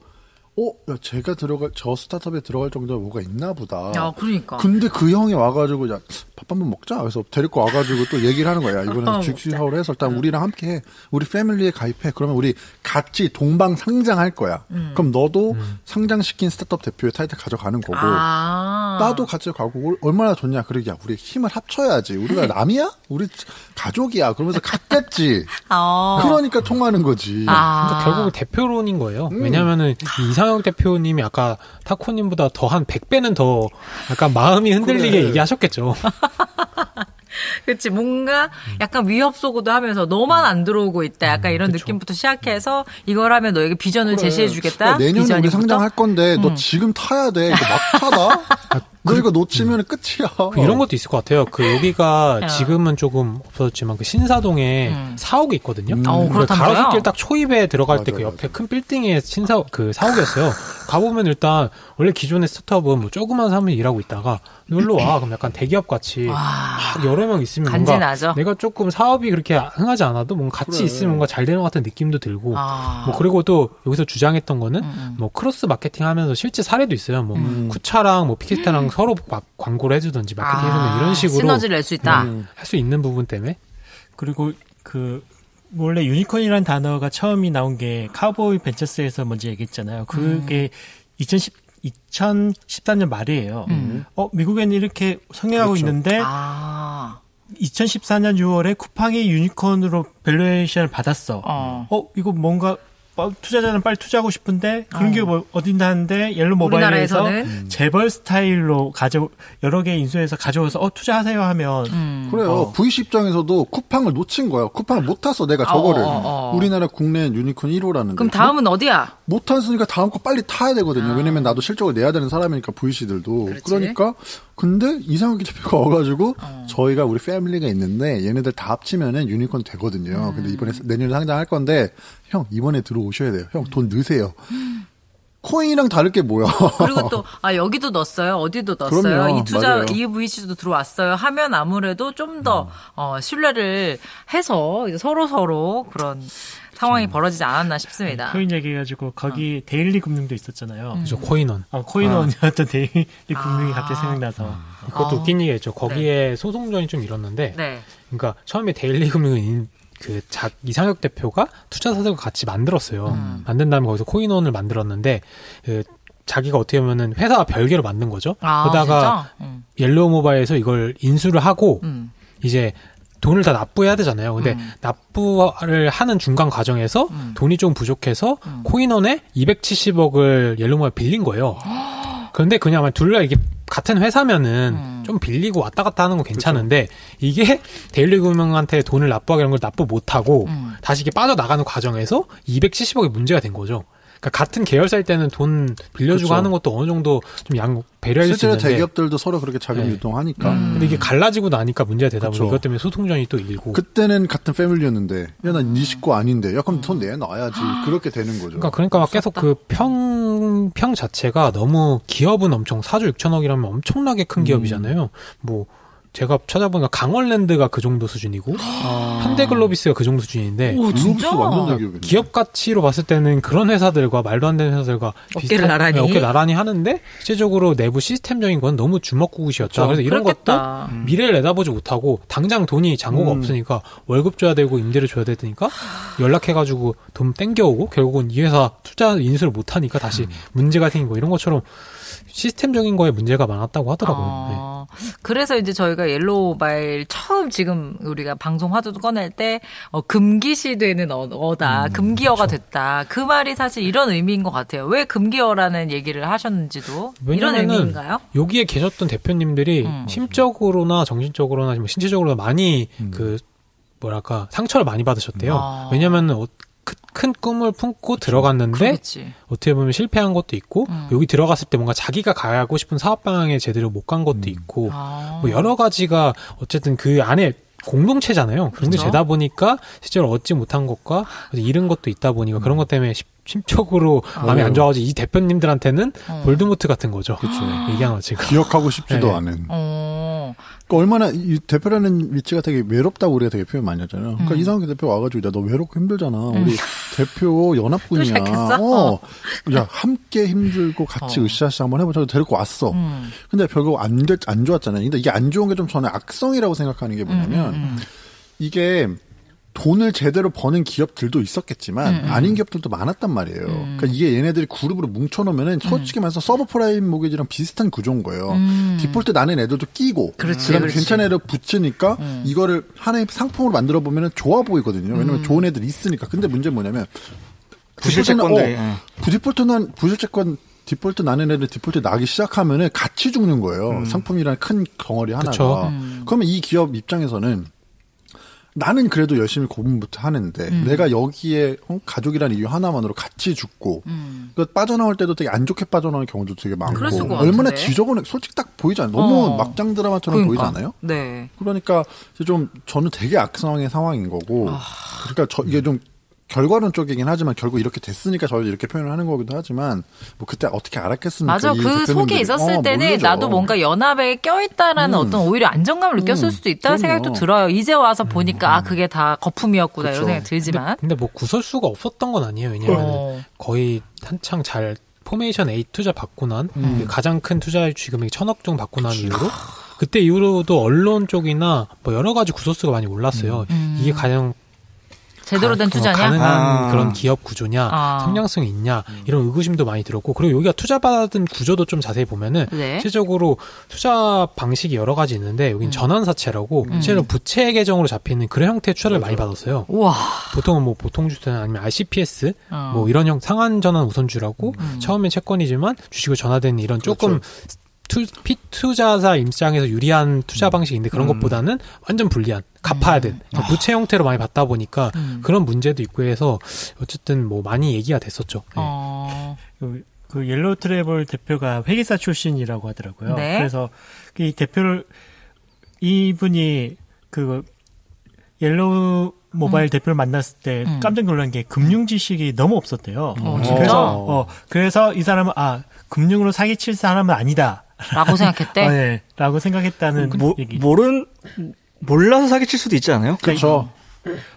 야, 제가 저 스타트업에 들어갈 정도로 뭐가 있나 보다. 야, 그러니까. 근데 그 형이 와가지고, 야, 밥 한번 먹자. 그래서 데리고 와가지고 또 얘기를 하는 거야. 이번엔 주식사업을 해서 일단 우리랑 함께 해. 우리 패밀리에 가입해. 그러면 우리 같이 동방 상장할 거야. 그럼 너도 상장시킨 스타트업 대표의 타이틀 가져가는 거고, 나도 같이 가고, 얼마나 좋냐. 그러게, 야, 우리 힘을 합쳐야지. 우리가 남이야? 우리 가족이야. 그러면서 갔겠지. 그러니까 통하는 거지. 그러니까 결국은 대표론인 거예요. 왜냐면은 이상형 대표님이 아까 타코님보다 더 한 100배는 더 약간 마음이 흔들리게 얘기하셨겠죠. 그치, 뭔가 약간 위협 소구도 하면서 너만 안 들어오고 있다. 약간 이런 그쵸. 느낌부터 시작해서 이걸 하면 너에게 비전을 제시해주겠다. 내년에 우리 상장할 건데 너 지금 타야 돼. 이거 막차다. 너 이거 놓치면 끝이야. 이런 것도 있을 것 같아요. 여기가 지금은 조금 없어졌지만 신사동에 사옥이 있거든요. 가로수길 딱 초입에 들어갈 때 옆에 큰 빌딩에 사옥이었어요. 가보면 일단 원래 기존의 스타트업은 뭐 조그만 사람이 일하고 있다가 놀러 와. 그럼 약간 대기업 같이 여러 명 있으면 간지나죠. 뭔가 내가 조금 사업이 그렇게 흥하지 않아도 뭔가 같이 있으면 뭔가 잘 되는 것 같은 느낌도 들고 뭐 그리고 또 여기서 주장했던 거는 뭐 크로스 마케팅 하면서 실제 사례도 있어요. 뭐 쿠차랑 뭐 피케스타랑 서로 막 광고를 해주든지 마케팅 해주는 이런 식으로 시너지를 낼 수 있다. 할 수 있는 부분 때문에. 그리고 원래 유니콘이라는 단어가 처음이 나온 게 카우보이 벤처스에서 먼저 얘기했잖아요. 그게 2013년 말이에요. 미국에는 이렇게 성행하고 있는데 2014년 6월에 쿠팡이 유니콘으로 밸류에이션을 받았어. 이거 뭔가 투자자는 빨리 투자하고 싶은데 그런 게 어딘가 하는데 옐로 모바일에서 재벌 스타일로 여러 개 인수해서 가져와서 투자하세요 하면 그래요. VC 입장에서도 쿠팡을 놓친 거야. 쿠팡을 못 탔어. 내가 저거를. 우리나라 국내 유니콘 1호라는데. 그럼 다음은 어디야? 못 탔으니까 다음 거 빨리 타야 되거든요. 왜냐면 나도 실적을 내야 되는 사람이니까 VC들도. 그렇지. 그러니까 근데 이상하게 대표가 와가지고 저희가 우리 패밀리가 있는데 얘네들 다 합치면은 유니콘 되거든요. 근데 이번에 내년에 상장할 건데 형 이번에 들어오셔야 돼요. 형 돈 넣으세요. 코인이랑 다를 게 뭐야. 그리고 또 여기도 넣었어요. 어디도 넣었어요. 그럼요. 이 투자 맞아요. 이 VC도 들어왔어요. 하면 아무래도 좀 더 신뢰를 해서 서로 그런 상황이 벌어지지 않았나 싶습니다. 코인 얘기해가지고 거기 데일리 금융도 있었잖아요. 그죠, 코인원. 코인원이었던 데일리 금융이 갑자기 생각나서. 그것도 웃긴 얘기겠죠. 거기에 소송전이 좀 일었는데, 네. 그러니까 처음에 데일리 금융은 이상혁 대표가 투자 사석을 같이 만들었어요. 만든 다음에 거기서 코인원을 만들었는데, 자기가 어떻게 보면은 회사와 별개로 만든 거죠. 그러다가 옐로우 모바일에서 이걸 인수를 하고, 이제 돈을 다 납부해야 되잖아요. 근데 납부를 하는 중간 과정에서 돈이 좀 부족해서 코인원에 270억을 옐로우 모바일 빌린 거예요. 그런데 그냥 둘 다 이게 같은 회사면은 좀 빌리고 왔다 갔다 하는 건 괜찮은데 이게 데일리금융한테 돈을 납부하게 이런 걸 납부 못하고 다시 이게 빠져나가는 과정에서 270억이 문제가 된 거죠. 그러니까 같은 계열사일 때는 돈 빌려주고 그쵸. 하는 것도 어느 정도 좀 배려할 수 실제로 있는데 대기업들도 서로 그렇게 자금 유동하니까. 근데 이게 갈라지고 나니까 문제가 되다 보니 그쵸. 이것 때문에 소송전이 또 일고. 그때는 같은 패밀리였는데 야 나 네 식구 아닌데 야 그럼 돈 내놔야지. 그렇게 되는 거죠. 그러니까 막 계속 그 평 자체가 너무 기업은 엄청 4조 6천억이라면 엄청나게 큰 기업이잖아요. 뭐 제가 찾아보니까 강원랜드가 그 정도 수준이고 현대글로비스가 그 정도 수준인데 글로비스 완전 대기업이네. 기업 가치로 봤을 때는 그런 회사들과 말도 안 되는 회사들과 어깨를 나란히. 어깨 나란히 하는데 실제적으로 내부 시스템적인 건 너무 주먹구구시였다. 그래서 이런 그렇겠다. 것도 미래를 내다보지 못하고 당장 돈이 잔고가 없으니까 월급 줘야 되고 임대료 줘야 되니까 연락해가지고 돈 땡겨오고 결국은 이 회사 투자 인수를 못하니까 다시 문제가 생기고 이런 것처럼 시스템적인 거에 문제가 많았다고 하더라고요. 그래서 이제 저희가 저희가 옐로우 모바일 처음 지금 우리가 방송 화두도 꺼낼 때 금기시되는 어다. 금기어가 그렇죠. 됐다. 그 말이 사실 이런 의미인 것 같아요. 왜 금기어라는 얘기를 하셨는지도 이런 의미인가요? 여기에 계셨던 대표님들이 심적으로나 정신적으로나 뭐 신체적으로나 많이 뭐랄까 상처를 많이 받으셨대요. 왜냐면은 큰 꿈을 품고 들어갔는데 그렇겠지. 어떻게 보면 실패한 것도 있고 여기 들어갔을 때 뭔가 자기가 가고 싶은 사업 방향에 제대로 못 간 것도 있고 뭐 여러 가지가 어쨌든 그 안에 공동체잖아요. 공동체다 보니까 실제로 얻지 못한 것과 잃은 것도 있다 보니까 그런 것 때문에 심적으로 마음이 안 좋아가지고 이 대표님들한테는 볼드모트 같은 거죠. 그렇죠. 얘기한 지금 기억하고 싶지도 네. 않은. 그러니까 얼마나 이 대표라는 위치가 되게 외롭다고 우리가 되게 표현 많이 하잖아요. 그러니까 이상하게 대표 와가지고 야, 너 외롭고 힘들잖아. 우리 대표 연합군이야. 야 함께 힘들고 같이 으쌰으쌰 한번 해보자. 데리고 왔어. 근데 결국 안 좋았잖아요. 근데 이게 안 좋은 게 좀 저는 악성이라고 생각하는 게 뭐냐면 이게 돈을 제대로 버는 기업들도 있었겠지만 아닌 기업들도 많았단 말이에요. 그러니까 이게 얘네들이 그룹으로 뭉쳐놓으면은 솔직히 말해서 서브 프라임 모기지랑 비슷한 구조인 거예요. 디폴트 나는 애들도 끼고 그다음에 괜찮은 애를 붙이니까 이거를 하나의 상품으로 만들어 보면은 좋아 보이거든요. 왜냐면 좋은 애들이 있으니까. 근데 문제는 뭐냐면 부실채권들 디폴트 나는 애들 디폴트 나기 시작하면은 같이 죽는 거예요. 상품이라는 큰 덩어리 하나가. 그러면 이 기업 입장에서는 나는 그래도 열심히 고민부터 하는데 내가 여기에 가족이라는 이유 하나만으로 같이 죽고 빠져나올 때도 되게 안 좋게 빠져나오는 경우도 되게 많고 얼마나 지저분해 솔직히 딱 보이잖아요. 너무 막장 드라마처럼 보이지 않아요? 네. 그러니까 좀 저는 되게 악성의 상황인 거고 그러니까 이게 좀 결과론 쪽이긴 하지만 결국 이렇게 됐으니까 저희도 이렇게 표현을 하는 거기도 하지만 뭐 그때 어떻게 알았겠습니까? 맞아. 그 속에 있었을 때는 모르죠. 나도 뭔가 연합에 껴있다라는 어떤 오히려 안정감을 느꼈을 수도 있다는 생각도 들어요. 이제 와서 보니까 그게 다 거품이었구나 이런 생각이 들지만. 근데 뭐 구설수가 없었던 건 아니에요. 왜냐면 거의 한창 잘 포메이션 A 투자 받고 난 가장 큰 투자 지금이 1,000억 정도 받고 난 이후로 그때 이후로도 언론 쪽이나 뭐 여러 가지 구설수가 많이 올랐어요. 이게 가장 제대로 된 투자냐? 가능한 그런 기업 구조냐, 성장성이 있냐, 이런 의구심도 많이 들었고, 그리고 여기가 투자받은 구조도 좀 자세히 보면은, 실질적으로 투자 방식이 여러 가지 있는데, 여긴 전환사채라고, 실제로 부채 계정으로 잡히는 그런 형태의 투자를 많이 받았어요. 우와. 보통은 뭐 보통주택 아니면 RCPS, 뭐 이런 상한전환 우선주라고, 처음엔 채권이지만 주식을 전화되는 이런 조금, 피투자자 입장에서 유리한 투자 방식인데 그런 것보다는 완전 불리한 갚아야 된 부채 형태로 많이 받다 보니까 그런 문제도 있고 해서 어쨌든 뭐 많이 얘기가 됐었죠. 그 옐로우 트래블 대표가 회계사 출신이라고 하더라고요. 네. 그래서 이분이 그 옐로우 모바일 대표를 만났을 때 깜짝 놀란 게 금융 지식이 너무 없었대요. 그래서 이 사람은 금융으로 사기칠 사람은 아니다. 라고 생각했대? 네. 라고 생각했다는 얘기. 몰라서 사기칠 수도 있지 않아요? 그렇죠.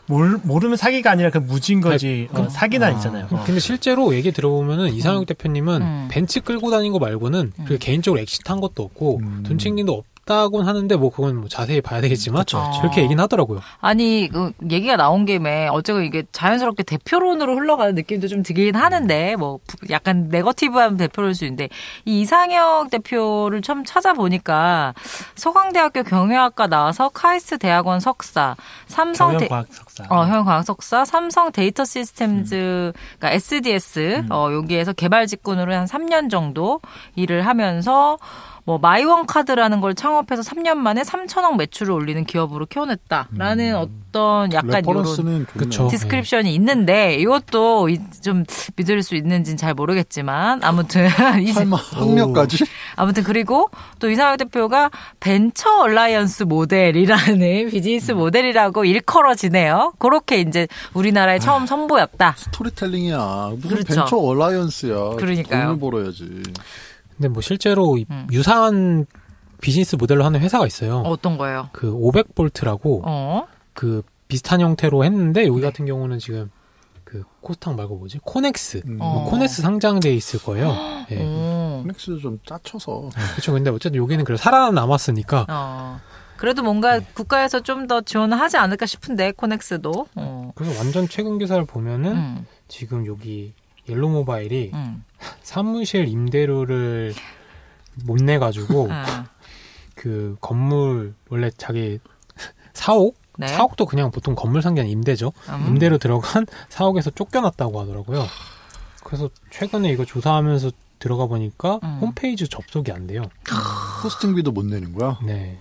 모르면 사기가 아니라 그 무진 거지. 사기는 아니잖아요. 근데 실제로 얘기 들어보면은 이상혁 대표님은 벤츠 끌고 다닌 거 말고는 개인적으로 엑시트한 것도 없고 돈 챙긴 도 없다곤 하는데 뭐 그건 뭐 자세히 봐야 되겠지만 그렇게 얘기는 하더라고요. 아니 얘기가 나온 김에 어쨌든 이게 자연스럽게 대표론으로 흘러가는 느낌도 좀 들긴 하는데 뭐 약간 네거티브한 대표일 수 있는데 이 이상혁 대표를 처음 찾아보니까 서강대학교 경영학과 나와서 카이스트 대학원 석사, 경영과학 석사, 경영과학 석사, 삼성 데이터 시스템즈, 그러니까 SDS 여기에서 개발 직군으로 한 3년 정도 일을 하면서. 뭐 마이원 카드라는 걸 창업해서 3년 만에 3,000억 매출을 올리는 기업으로 키워냈다라는 어떤 약간 이런 디스크립션이 있는데 이것도 좀 믿을 수 있는지는 잘 모르겠지만 아무튼 설마 학력까지? 아무튼 그리고 또 이상혁 대표가 벤처 얼라이언스 모델이라는 비즈니스 모델이라고 일컬어지네요. 그렇게 이제 우리나라에 처음 선보였다. 스토리텔링이야. 무슨 벤처 얼라이언스야. 그러니까요. 돈을 벌어야지. 근데 뭐 실제로 유사한 비즈니스 모델로 하는 회사가 있어요. 어떤 거예요? 그 500볼트라고 그 비슷한 형태로 했는데 여기 같은 경우는 지금 그 코스닥 말고 뭐지? 코넥스. 코넥스 상장돼 있을 거예요. 코넥스도 좀 짜쳐서. 그렇죠. 근데 어쨌든 여기는 그래도 살아남았으니까. 그래도 뭔가 국가에서 좀 더 지원을 하지 않을까 싶은데 코넥스도. 그래서 완전 최근 기사를 보면은 지금 여기 옐로우 모바일이 사무실 임대료를 못 내가지고 그 건물 원래 자기 사옥? 네. 사옥도 그냥 보통 건물 상계는 임대죠. 임대로 들어간 사옥에서 쫓겨났다고 하더라고요. 그래서 최근에 이거 조사하면서 들어가 보니까 홈페이지 접속이 안 돼요. 호스팅비도 못 내는 거야? 네.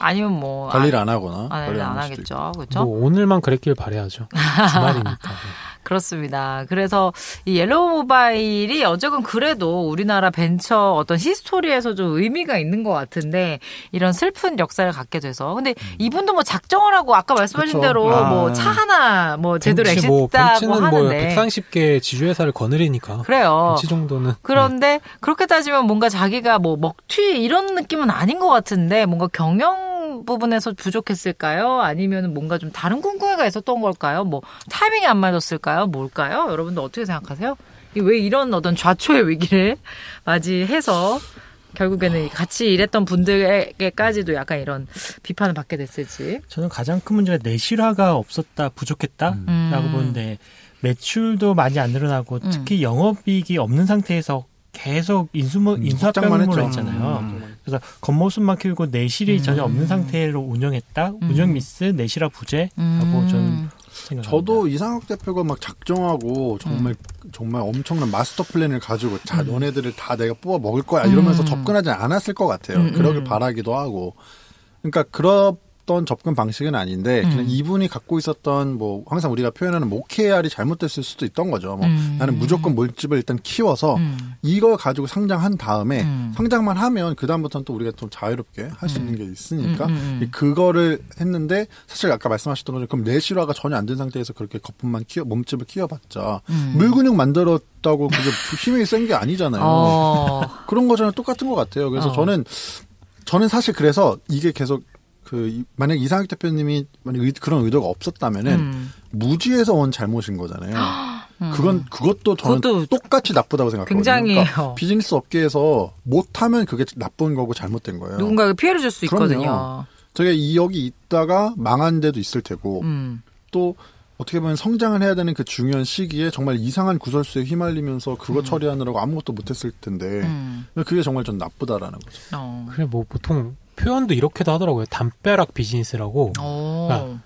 아니면 뭐 관리를 안 하거나. 관리를 안 하겠죠. 그렇죠? 뭐 오늘만 그랬길 바라야죠. 주말이니까. 그렇습니다. 그래서 이 옐로우 모바일이 어쨌건 그래도 우리나라 벤처 어떤 히스토리에서 좀 의미가 있는 것 같은데 이런 슬픈 역사를 갖게 돼서 근데 이분도 뭐 작정을 하고 아까 말씀하신 그쵸. 대로 뭐 차 하나 뭐 제대로 엑시트하고 벤츠는 하는데 뭐 130개 지주회사를 거느리니까 그래요. 벤츠 정도는 그런데 그렇게 따지면 뭔가 자기가 뭐 먹튀 이런 느낌은 아닌 것 같은데 뭔가 경영 부분에서 부족했을까요? 아니면 뭔가 좀 다른 궁금해가 있었던 걸까요? 뭐 타이밍이 안 맞았을까요? 뭘까요? 여러분들 어떻게 생각하세요? 왜 이런 어떤 좌초의 위기를 맞이해서 결국에는 같이 일했던 분들에게까지도 약간 이런 비판을 받게 됐을지. 저는 가장 큰 문제가 내실화가 없었다, 부족했다라고 보는데 매출도 많이 안 늘어나고 특히 영업이익이 없는 상태에서 계속 인수합병으로 했잖아요. 그래서 겉모습만 키우고 내실이 전혀 없는 상태로 운영했다. 운영 미스, 내실화 부재라고 저는 생각합니다. 저도 이상학 대표가 막 작정하고 정말 엄청난 마스터 플랜을 가지고 자 너네들을 다 내가 뽑아 먹을 거야 이러면서 접근하지 않았을 것 같아요. 그러길 바라기도 하고. 그러니까 그런 접근 방식은 아닌데 그냥 이분이 갖고 있었던 뭐 항상 우리가 표현하는 OKR이 잘못됐을 수도 있던 거죠. 뭐 나는 무조건 몰집을 일단 키워서 이걸 가지고 상장한 다음에 상장만 하면 그 다음부터는 또 우리가 좀 자유롭게 할 수 있는 게 있으니까 그거를 했는데 사실 아까 말씀하셨던 것처럼 그럼 내실화가 전혀 안 된 상태에서 그렇게 거품만 몸집을 키워봤자 물근육 만들었다고 그게 힘이 센 게 아니잖아요. 그런 거잖아요. 똑같은 것 같아요. 그래서 저는 사실 그래서 이게 계속 만약 이상학 대표님이 만약 그런 의도가 없었다면은 무지에서 온 잘못인 거잖아요. 그것도 저는 똑같이 나쁘다고 생각하거든요. 굉장히 그러니까 비즈니스 업계에서 못하면 그게 나쁜 거고 잘못된 거예요. 누군가에게 피해를 줄 수 있거든요. 저게 여기 있다가 망한 데도 있을 테고 또 어떻게 보면 성장을 해야 되는 그 중요한 시기에 정말 이상한 구설수에 휘말리면서 그거 처리하느라고 아무것도 못했을 텐데 그게 정말 전 나쁘다라는 거죠. 그래 뭐 보통 표현도 이렇게도 하더라고요. 담벼락 비즈니스라고. 그러니까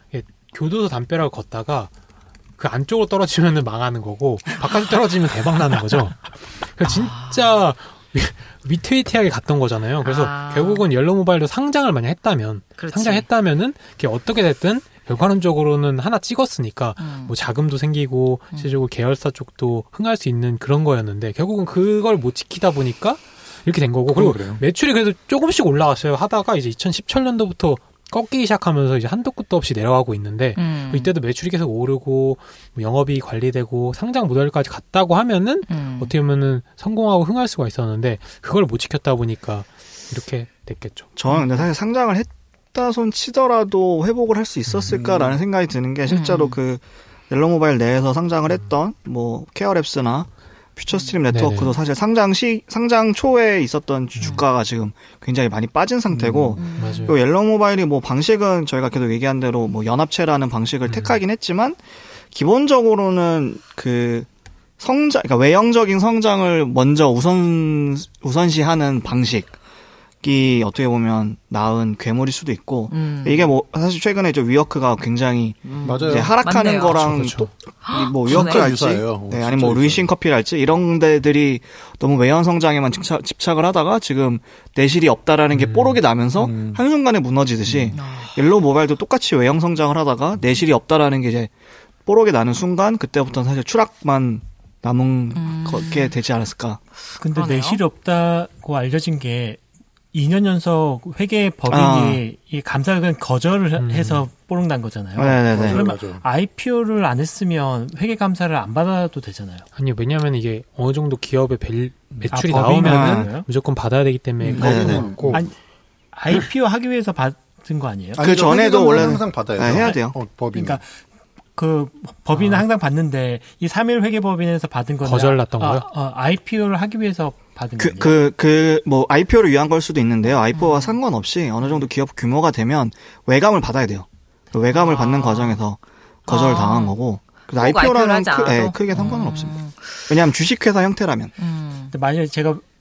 교도소 담벼락을 걷다가 그 안쪽으로 떨어지면 망하는 거고 바깥으로 떨어지면 대박 나는 거죠. 진짜 위태위태하게 갔던 거잖아요. 그래서 결국은 옐로우 모바일도 상장을 만약 했다면 상장했다면은 어떻게 됐든 결과론적으로는 하나 찍었으니까 뭐 자금도 생기고 실제로 계열사 쪽도 흥할 수 있는 그런 거였는데 결국은 그걸 못 지키다 보니까 이렇게 된 거고 그리고 그래요. 매출이 그래도 조금씩 올라갔어요. 하다가 이제 2017년도부터 꺾이기 시작하면서 이제 한도 끝도 없이 내려가고 있는데 이때도 매출이 계속 오르고 뭐 영업이익 관리되고 상장 모델까지 갔다고 하면은 어떻게 보면은 성공하고 흥할 수가 있었는데 그걸 못 지켰다 보니까 이렇게 됐겠죠. 저는 근데 사실 상장을 했다 손 치더라도 회복을 할 수 있었을까라는 생각이 드는 게 실제로 그 옐로우 모바일 내에서 상장을 했던 뭐 케어랩스나 퓨처스트림 네트워크도 사실 상장 초에 있었던 주가가 지금 굉장히 많이 빠진 상태고, 또 옐로우 모바일이 뭐 방식은 저희가 계속 얘기한 대로 뭐 연합체라는 방식을 택하긴 했지만, 기본적으로는 그 그러니까 외형적인 성장을 먼저 우선시하는 방식이 어떻게 보면 나은 괴물일 수도 있고, 이게 뭐 사실 최근에 위워크가 굉장히 이제 하락하는 맞네요. 거랑 그렇죠. 뭐 위워크랄지, 네, 아니면 뭐 루이싱 커피랄지 이런 데들이 너무 외형 성장에만 집착을 하다가 지금 내실이 없다라는 게 뽀록이 나면서 한순간에 무너지듯이 옐로우 모바일도 똑같이 외형 성장을 하다가 내실이 없다라는 게 이제 뽀록이 나는 순간 그때부터는 사실 추락만 남은 게 되지 않았을까. 근데 그러네요. 내실이 없다고 알려진 게 2년 연속 회계 법인이 이 감사를 거절을 해서 뽀록 난 거잖아요. 네네네. 그러면 맞아요. IPO를 안 했으면 회계 감사를 안 받아도 되잖아요. 아니요, 왜냐하면 이게 어느 정도 기업의 매출이 법인이 나오면은 거예요? 무조건 받아야 되기 때문에 네네. 그런 것 같고. 아니, IPO 하기 위해서 받은 거 아니에요? 그 전에도 원래는 항상 받아야 네, 돼요. 해야 돼요. 법인. 그러니까 그 법인은 항상 받는데 이 3일 회계법인에서 받은 거는 거절 났던 거요? IPO를 하기 위해서 받은 거예요. 뭐 IPO를 위한 걸 수도 있는데요. IPO와 상관없이 어느 정도 기업 규모가 되면 외감을 받아야 돼요. 그 외감을 받는 과정에서 거절을 당한 거고. 그래서 IPO라는 크게 상관은 없습니다. 왜냐하면 주식회사 형태라면. 근데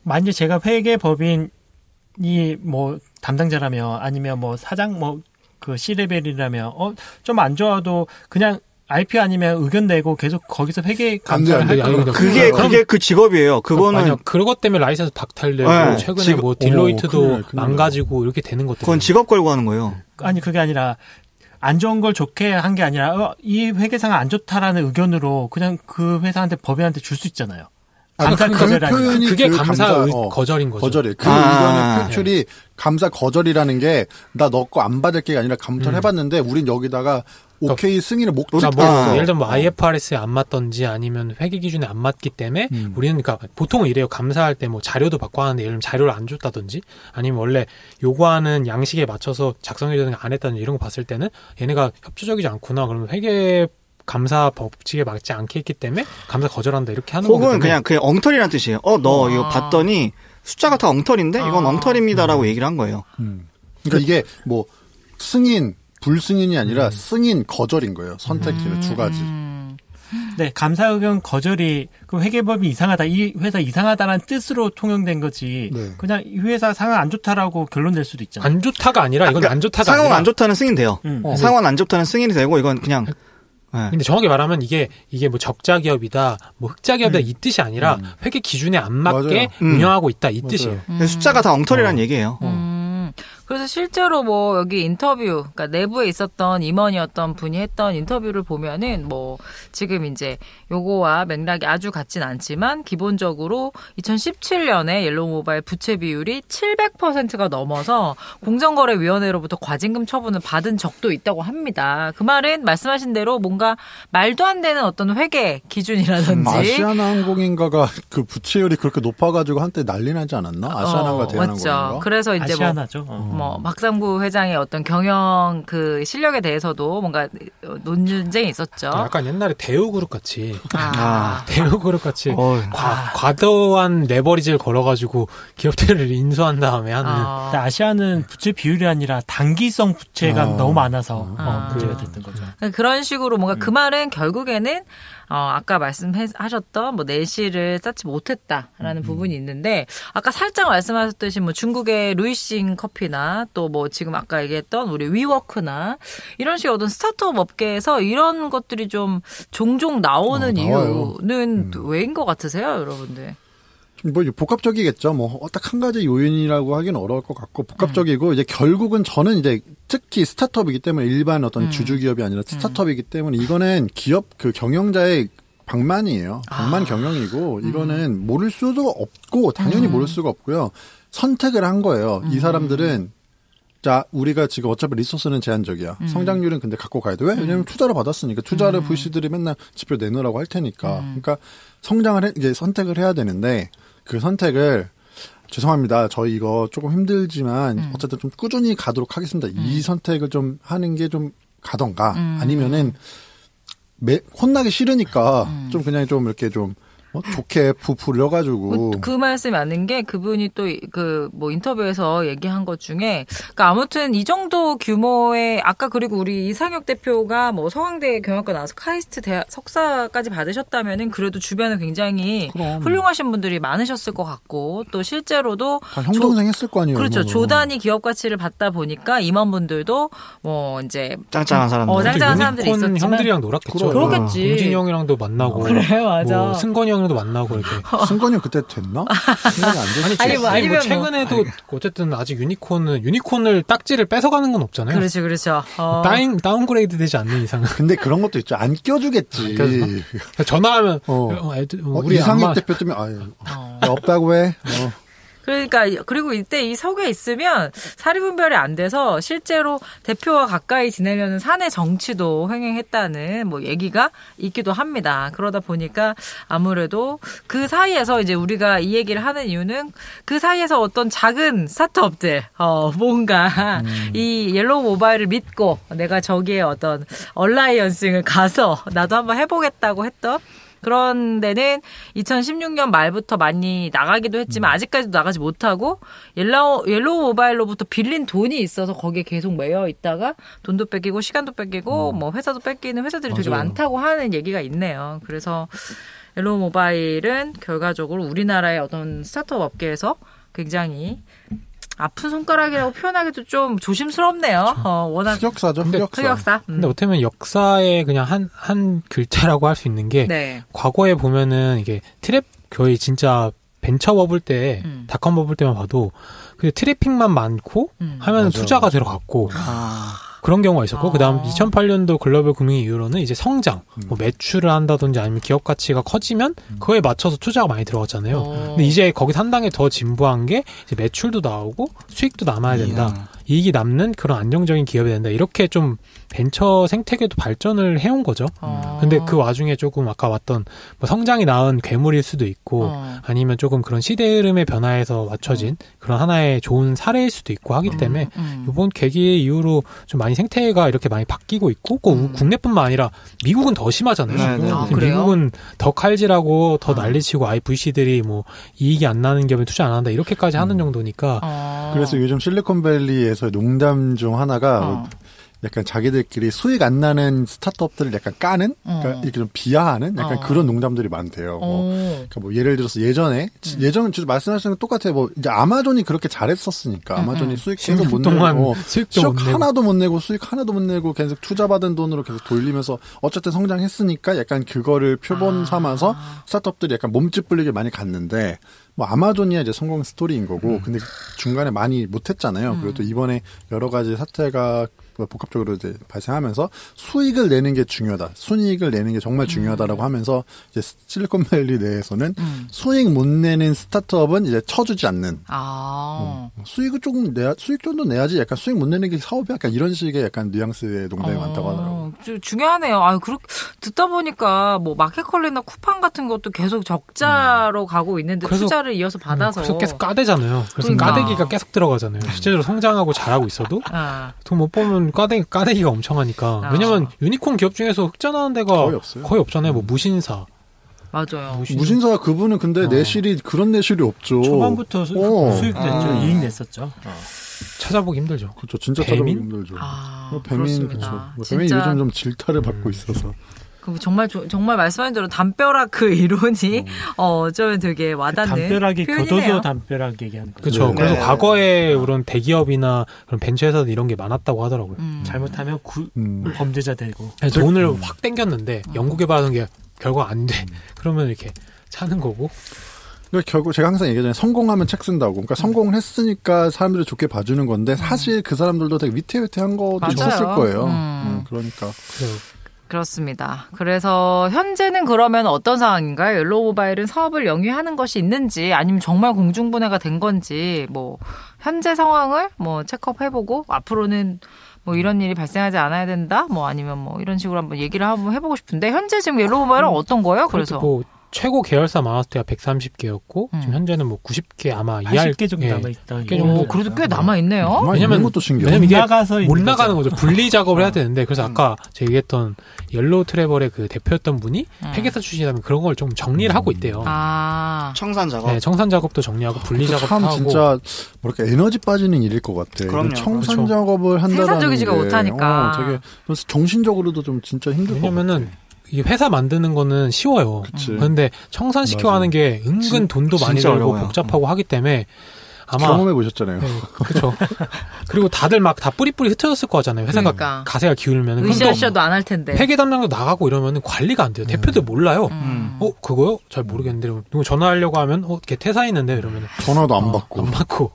만약에 제가 회계법인 뭐 담당자라면 아니면 뭐 사장 뭐 그 C레벨이라면 좀 안 좋아도 그냥 RP 아니면 의견 내고 계속 거기서 회계 감사를 할 거예요. 그게 그 직업이에요. 그거는 만약 그것 때문에 라이센스 박탈되고 네. 최근에 뭐 딜로이트도 망가지고 이렇게 되는 것들. 그건 직업 걸고 하는 거예요. 아니 그게 아니라 안 좋은 걸 좋게 한 게 아니라 이 회계상 안 좋다라는 의견으로 그냥 그 회사한테 법인한테 줄 수 있잖아요. 감사 거절이 그게 감사 거절인 거죠. 거절이에요. 그 의견의 표출이 감사 거절이라는 게 나 너 거 안 받을 게 아니라 감사를 해봤는데 우린 여기다가 오케이 승인을 못 찍겠어. 예를 들면 뭐 IFRS에 안 맞던지 아니면 회계 기준에 안 맞기 때문에 우리는 그러니까 보통은 이래요. 감사할 때 뭐 자료도 받고 하는데 예를 들면 자료를 안 줬다든지 아니면 원래 요구하는 양식에 맞춰서 작성해주는 게 안 했다든지 이런 거 봤을 때는 얘네가 협조적이지 않구나. 그러면 회계 감사 법칙에 맞지 않게 했기 때문에 감사 거절한다 이렇게 하는 거거든요. 혹은 그냥 엉터리란 뜻이에요. 너 이거 봤더니 숫자가 다 엉터리인데 이건 엉터리입니다라고 얘기를 한 거예요. 그러니까 이게 뭐 승인, 불승인이 아니라 승인, 거절인 거예요. 선택지는 두 가지. 네, 감사 의견 거절이 그 회계법이 이상하다, 이 회사 이상하다라는 뜻으로 통용된 거지. 네. 그냥 이 회사 상황 안 좋다라고 결론 낼 수도 있잖아요. 안 좋다가 아니라 이건 안 좋다가 상황 아니라 안 좋다는 승인 돼요. 상황 안 좋다는 승인이 되고 이건 그냥. 네. 근데 정확히 말하면 이게 뭐 적자 기업이다, 뭐 흑자 기업이다 이 뜻이 아니라 회계 기준에 안 맞게 운영하고 있다 이 뜻이에요. 숫자가 다 엉터리라는 얘기예요. 그래서 실제로 뭐 여기 인터뷰, 그러니까 내부에 있었던 임원이었던 분이 했던 인터뷰를 보면은 뭐 지금 이제 요거와 맥락이 아주 같진 않지만 기본적으로 2017년에 옐로우 모바일 부채 비율이 700%가 넘어서 공정거래위원회로부터 과징금 처분을 받은 적도 있다고 합니다. 그 말은 말씀하신 대로 뭔가 말도 안 되는 어떤 회계 기준이라든지 아시아나항공인가가 그 부채율이 그렇게 높아가지고 한때 난리 나지 않았나? 아시아나가 대한항공인가? 맞죠. 그래서 이제 아시아나죠. 뭐 박상구 회장의 어떤 경영 그 실력에 대해서도 뭔가 논쟁이 있었죠. 약간 옛날에 대우그룹 같이 대우그룹 같이 과도한 레버리지를 걸어가지고 기업들을 인수한 다음에 하는. 아시아는 부채 비율이 아니라 단기성 부채가 너무 많아서 문제가 됐던 거죠. 그런 식으로 뭔가 그 말은 결국에는 아까 말씀하셨던 뭐 내실을 쌓지 못했다라는 부분이 있는데 아까 살짝 말씀하셨듯이 뭐 중국의 루이싱 커피나 또 뭐 지금 아까 얘기했던 우리 위워크나 이런 식의 어떤 스타트업 업계에서 이런 것들이 좀 종종 나오는 이유는 왜인 것 같으세요, 여러분들? 뭐 복합적이겠죠. 뭐 딱 한 가지 요인이라고 하기는 어려울 것 같고 복합적이고 이제 결국은 저는 이제 특히 스타트업이기 때문에 일반 어떤 주주 기업이 아니라 스타트업이기 때문에 이거는 기업 그 경영자의 방만이에요. 방만 경영이고 이거는 모를 수도 없고 당연히 모를 수가 없고요. 선택을 한 거예요. 이 사람들은 자 우리가 지금 어차피 리소스는 제한적이야. 성장률은 근데 갖고 가야 돼. 왜? 왜냐면 투자를 받았으니까. 투자를 VC들이 맨날 지표 내놓으라고 할 테니까. 그러니까 이제 선택을 해야 되는데 그 선택을 죄송합니다. 저희 이거 조금 힘들지만 어쨌든 좀 꾸준히 가도록 하겠습니다. 이 선택을 좀 하는 게 좀 가던가 아니면은 혼나기 싫으니까 좀 그냥 좀 이렇게 좀 좋게 부풀려가지고. 그 말씀이 맞는 게 그분이 또 그 뭐 인터뷰에서 얘기한 것 중에 그러니까 아무튼 이 정도 규모의 아까 그리고 우리 이상혁 대표가 뭐 서강대 경영학과 나와서 카이스트 대학 석사까지 받으셨다면은 그래도 주변에 굉장히 훌륭하신 분들이 많으셨을 것 같고 또 실제로도 형동생 했을 거 아니에요. 그렇죠. 조단위 기업 가치를 받다 보니까 임원분들도 뭐 이제 짱짱한 사람들, 짱짱한 사람들이 있었지만 형들이랑 놀았겠죠. 그렇겠지. 동진이 형이랑도 만나고. 그래 맞아. 뭐 승건이 형이랑도 만나고 이렇게. 승건이 형 그때 됐나? 승건이 안 됐지. 아니 뭐 최근에도 어쨌든 아직 유니콘을 딱지를 뺏어가는 건 없잖아요. 그렇죠. 다운그레이드 되지 않는 이상은. 근데 그런 것도 있죠. 안 껴주겠지. 전화하면 우리 이상혁 대표 때문에 없다고 해. 그러니까 그리고 이때 이 석에 있으면 사리 분별이 안 돼서 실제로 대표와 가까이 지내려는 사내 정치도 횡행했다는 뭐 얘기가 있기도 합니다. 그러다 보니까 아무래도 그 사이에서 이제 우리가 이 얘기를 하는 이유는 그 사이에서 어떤 작은 스타트업들 뭔가 이 옐로우 모바일을 믿고 내가 저기에 어떤 얼라이언싱을 가서 나도 한번 해보겠다고 했던 그런 데는 2016년 말부터 많이 나가기도 했지만 아직까지도 나가지 못하고 옐로우 모바일로부터 빌린 돈이 있어서 거기에 계속 매여 있다가 돈도 뺏기고 시간도 뺏기고 뭐 회사도 뺏기는 회사들이 되게 많다고 하는 얘기가 있네요. 그래서 옐로우 모바일은 결과적으로 우리나라의 어떤 스타트업 업계에서 굉장히 아픈 손가락이라고 표현하기도 좀 조심스럽네요. 워낙 흑역사죠. 흑역사. 근데 어떻게 보면 역사의 그냥 한 글자라고 할 수 있는 게 네. 과거에 보면은 이게 트랩 거의 진짜 벤처 버블 때 닷컴 버블 때만 봐도 그 트래픽만 많고 하면 맞아요. 투자가 들어갔고 그런 경우가 있었고 그다음 2008년도 글로벌 금융 이후로는 이제 성장, 뭐 매출을 한다든지 아니면 기업 가치가 커지면 그거에 맞춰서 투자가 많이 들어갔잖아요. 근데 이제 거기서 한 단계 더 진보한 게 이제 매출도 나오고 수익도 남아야 된다. 이익이 남는 그런 안정적인 기업이 된다. 이렇게 좀 벤처 생태계도 발전을 해온 거죠. 근데 그 와중에 조금 아까 왔던 뭐 성장이 낳은 괴물일 수도 있고 아니면 조금 그런 시대 흐름의 변화에서 맞춰진 그런 하나의 좋은 사례일 수도 있고 하기 때문에 이번 계기 이후로 좀 많이 생태계가 이렇게 많이 바뀌고 있고 꼭 국내뿐만 아니라 미국은 더 심하잖아요. 지금 미국은 더 칼질하고 더 난리치고 VC들이 뭐 이익이 안 나는 기업에 투자 안 한다 이렇게까지 하는 정도니까 그래서 요즘 실리콘밸리에서 농담 중 하나가 약간 자기들끼리 수익 안 나는 스타트업들을 약간 까는, 그러니까 이렇게 좀 비하하는 약간 그런 농담들이 많대요. 그러니까 뭐 예를 들어서 예전 말씀하신 건 똑같아요. 뭐 이제 아마존이 그렇게 잘했었으니까 아마존이 수익도 못 내고 수익 하나도 못 내고 수익 하나도 못 내고 계속 투자받은 돈으로 계속 돌리면서 어쨌든 성장했으니까 약간 그거를 표본 삼아서 스타트업들이 약간 몸집 불리게 많이 갔는데. 뭐 아마존이야 이제 성공 스토리인 거고 근데 중간에 많이 못했잖아요. 그리고 또 이번에 여러 가지 사태가 복합적으로 이제 발생하면서 수익을 내는 게 중요하다. 순이익을 내는 게 정말 중요하다라고 하면서 이제 실리콘밸리 내에서는 수익 못 내는 스타트업은 이제 쳐주지 않는. 수익을 조금 수익 정도 내야지 약간 수익 못 내는 게 사업이 약간 이런 식의 약간 뉘앙스의 농담이 많다고 하더라고요. 중요하네요. 그렇게 듣다 보니까 뭐 마켓컬리나 쿠팡 같은 것도 계속 적자로 가고 있는데 투자를 이어서 받아서. 그래서 계속 까대잖아요. 그래서 까대기가 계속 들어가잖아요. 실제로 성장하고 잘하고 있어도 돈 못 보면 까대기가 엄청 하니까. 왜냐면 유니콘 기업 중에서 흑자 나는 데가 거의 없잖아요. 뭐 무신사. 맞아요. 무신사 그분은 근데 내실이 그런 내실이 없죠. 초반부터 수익 냈죠. 이익 냈었죠. 찾아보기 힘들죠. 그렇죠. 진짜 찾아보기 힘들죠. 배민 그렇죠. 배민이 요즘 좀 질타를 받고 있어서. 정말 말씀하신 대로 담벼락 그 이론이 좀 되게 와닿는 담벼락이 표현이네요. 교도소 담벼락 얘기하는 거죠. 그렇죠. 그래서 과거에 그런 대기업이나 그런 벤처에서도 이런 게 많았다고 하더라고요. 잘못하면 범죄자 되고 돈을 확 땡겼는데 연구 개발하는 게 결과 안 돼. 그러면 이렇게 차는 거고. 그러니까 결국 제가 항상 얘기하잖아요. 성공하면 책 쓴다고. 그러니까 성공을 했으니까 사람들이 좋게 봐주는 건데 사실 그 사람들도 되게 위태위태한 것도 있었을 거예요. 그러니까. 그렇습니다. 그래서 현재는 그러면 어떤 상황인가요? 옐로우 모바일은 사업을 영위하는 것이 있는지 아니면 정말 공중분해가 된 건지 뭐 현재 상황을 뭐 체크업해보고 앞으로는 뭐 이런 일이 발생하지 않아야 된다? 뭐 아니면 뭐 이런 식으로 한번 얘기를 한번 해보고 싶은데 현재 지금 옐로우 모바일은 어떤 거예요? 그래서 뭐 최고 계열사 많았을 때가 130개였고 지금 현재는 뭐 90개 아마 80개 정도 남아있다. 그래도 꽤 남아있네요. 왜냐면 것도 신기해요. 왜냐면 이게 못 나가는 거죠. 분리 작업을 해야 되는데 그래서 아까 제가 얘기했던 옐로우 트래블의 그 대표였던 분이 회계사 출신이라면 그런 걸 좀 정리를 하고 있대요. 청산 작업. 네, 청산 작업도 정리하고 분리 작업도 하고. 진짜 뭐랄까 에너지 빠지는 일일 것 같아. 그럼요. 청산 작업을 한다는 생산적이지가 못하니까. 되게 정신적으로도 좀 진짜 힘들 것 같아. 왜냐면은 이 회사 만드는 거는 쉬워요. 그런데 청산시켜 하는 게 은근 돈도 많이 들고 어려워요. 복잡하고 하기 때문에 아마 경험해 보셨잖아요. 네, 그렇죠. 그리고 다들 막 다 뿌리뿌리 흩어졌을 거잖아요. 회사가 그러니까. 가세가 기울면 으쌰으쌰도 안 할 텐데. 회계 담당도 나가고 이러면 관리가 안 돼요. 대표들 몰라요. 그거요? 잘 모르겠는데 누구 전화하려고 하면 걔 퇴사했는데 이러면 전화도 안 받고.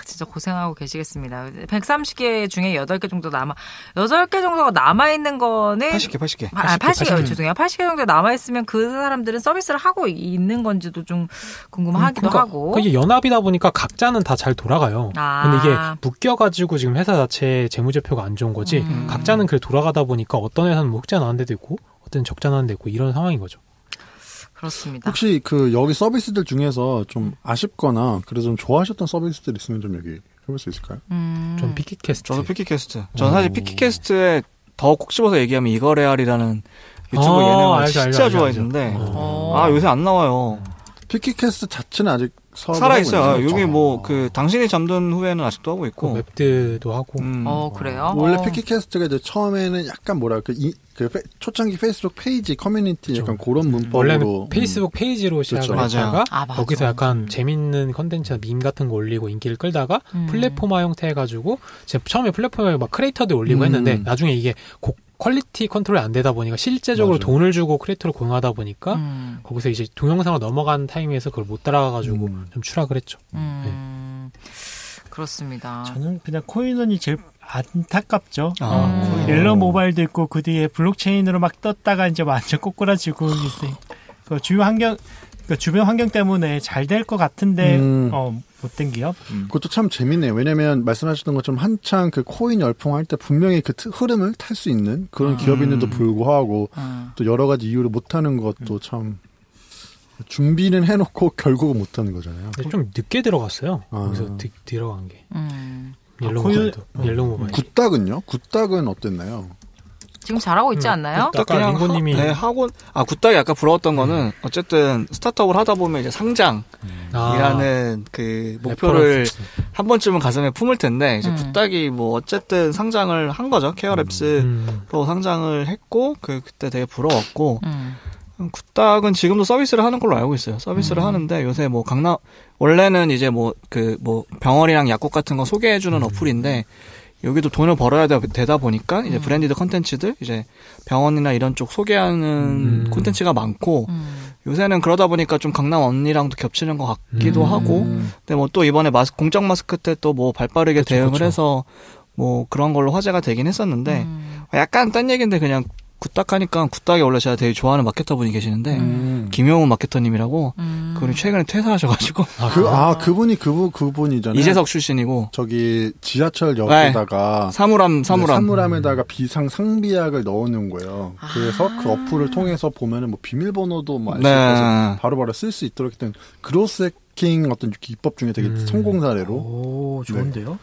진짜 고생하고 계시겠습니다. 130개 중에 8개 정도 8개 정도가 남아있는 거는 80개. 80개, 죄송해요. 80개 정도 남아있으면 그 사람들은 서비스를 하고 있는 건지도 좀 궁금하기도 하고. 이게 연합이다 보니까 각자는 다 잘 돌아가요. 근데 이게 묶여가지고 지금 회사 자체 재무제표가 안 좋은 거지. 각자는 그래 돌아가다 보니까 어떤 회사는 뭐 흑자 나는 데도 있고 어떤 적자 나는 데도 있고 이런 상황인 거죠. 그렇습니다. 혹시 여기 서비스들 중에서 좀 아쉽거나 그래서 좀 좋아하셨던 서비스들 있으면 좀 얘기 해볼 수 있을까요? 전 피키캐스트. 저도 피키캐스트. 저는 사실 피키캐스트에 더 콕 집어서 얘기하면 이거레알이라는 유튜브 예능을 진짜 좋아했는데 요새 안 나와요. 피키캐스트 자체는 아직 살아있어요. 여기 뭐 그 당신이 잠든 후에는 아직도 하고 있고 웹드도 하고. 그래요? 원래 패키캐스트가 이제 처음에는 약간 뭐랄까 초창기 페이스북 페이지 커뮤니티 약간 그런 문법으로 원래는 페이스북 페이지로 시작을 했다가 맞아. 거기서 약간 재밌는 컨텐츠나 밈 같은 거 올리고 인기를 끌다가 플랫포마 형태 해가지고 처음에 플랫포마에 막 크리에이터들 올리고 했는데 나중에 이게 퀄리티 컨트롤이 안 되다 보니까 실제적으로 맞아요. 돈을 주고 크리에이터를 고용하다 보니까 거기서 이제 동영상으로 넘어간 타이밍에서 그걸 못 따라가가지고 좀 추락을 했죠. 그렇습니다. 저는 그냥 코인원이 제일 안타깝죠. 옐로우 모바일도 있고 그 뒤에 블록체인으로 막 떴다가 이제 완전 꼬꾸라지고 있어요. 그 주변 환경 때문에 잘 될 것 같은데 못된 기업. 그것도 참 재밌네요. 왜냐면 말씀하셨던 것처럼 한창 그 코인 열풍할 때 분명히 그 흐름을 탈 수 있는 그런 기업인데도 불구하고 또 여러 가지 이유로 못하는 것도 참 준비는 해놓고 결국은 못하는 거잖아요. 좀 늦게 들어갔어요. 거기서 들어간 게. 옐로우 모바일. 굿닥은요? 굿닥은 어땠나요? 지금 잘하고 있지 않나요? 아까 링고님이 굿닥이 아까 부러웠던 거는 어쨌든 스타트업을 하다 보면 이제 상장이라는 그 목표를 한 번쯤은 가슴에 품을 텐데 이제 굿닥이 뭐 어쨌든 상장을 한 거죠. 케어랩스로 상장을 했고 그때 되게 부러웠고 굿닥은 지금도 서비스를 하는 걸로 알고 있어요. 서비스를 하는데 요새 뭐 원래는 이제 뭐 병원이랑 약국 같은 거 소개해주는 어플인데 여기도 돈을 벌어야 되다 보니까 이제 브랜디드 컨텐츠들 이제 병원이나 이런 쪽 소개하는 콘텐츠가 많고 요새는 그러다 보니까 좀 강남 언니랑도 겹치는 것 같기도 하고 근데 뭐 또 이번에 공적 마스크 때 또 뭐 발빠르게 대응을 해서 뭐 그런 걸로 화제가 되긴 했었는데 약간 딴 얘기인데 그냥 굿닥 하니까 굿닥에 원래 제가 되게 좋아하는 마케터 분이 계시는데 김용훈 마케터님이라고 그분이 최근에 퇴사하셔가지고 그분이잖아요. 이재석 출신이고 저기 지하철역에다가 사물함에다가 비상 상비약을 넣어놓은 거예요. 그래서 그 어플을 통해서 보면은 뭐 비밀번호도 뭐 알 수 있어서 바로바로 쓸 수 있도록 했던 그로스해킹 어떤 기법 중에 되게 성공 사례로. 오, 좋은데요?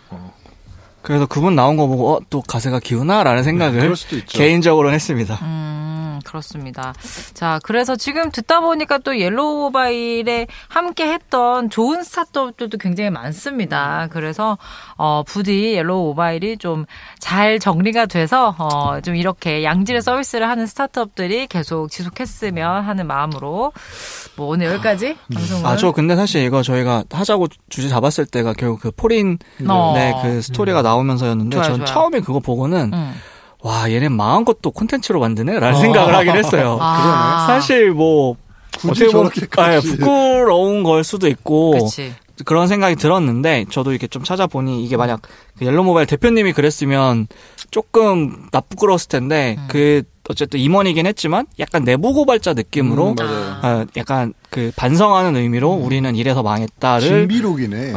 그래서 그분 나온 거 보고 또 가세가 기우나라는 생각을 개인적으로는 했습니다. 그렇습니다. 자, 그래서 지금 듣다 보니까 또 옐로우 모바일에 함께 했던 좋은 스타트업들도 굉장히 많습니다. 그래서 부디 옐로우 모바일이 좀 잘 정리가 돼서 좀 이렇게 양질의 서비스를 하는 스타트업들이 계속 지속했으면 하는 마음으로 뭐 오늘 여기까지 방송을. 저 근데 사실 이거 저희가 하자고 주제 잡았을 때가 결국 그 포린 그 스토리가 나오면서였는데 전 처음에 그거 보고는 와, 얘네 마음껏 또 콘텐츠로 만드네? 라는 생각을 하긴 했어요. 사실 뭐, 어떻게 보면 부끄러운 걸 수도 있고, 그치. 그런 생각이 들었는데, 저도 이렇게 좀 찾아보니, 이게 만약, 그 옐로우 모바일 대표님이 그랬으면 조금 부끄러웠을 텐데, 어쨌든 임원이긴 했지만, 약간 내부 고발자 느낌으로, 약간 그 반성하는 의미로 우리는 이래서 망했다를. 진비록이네.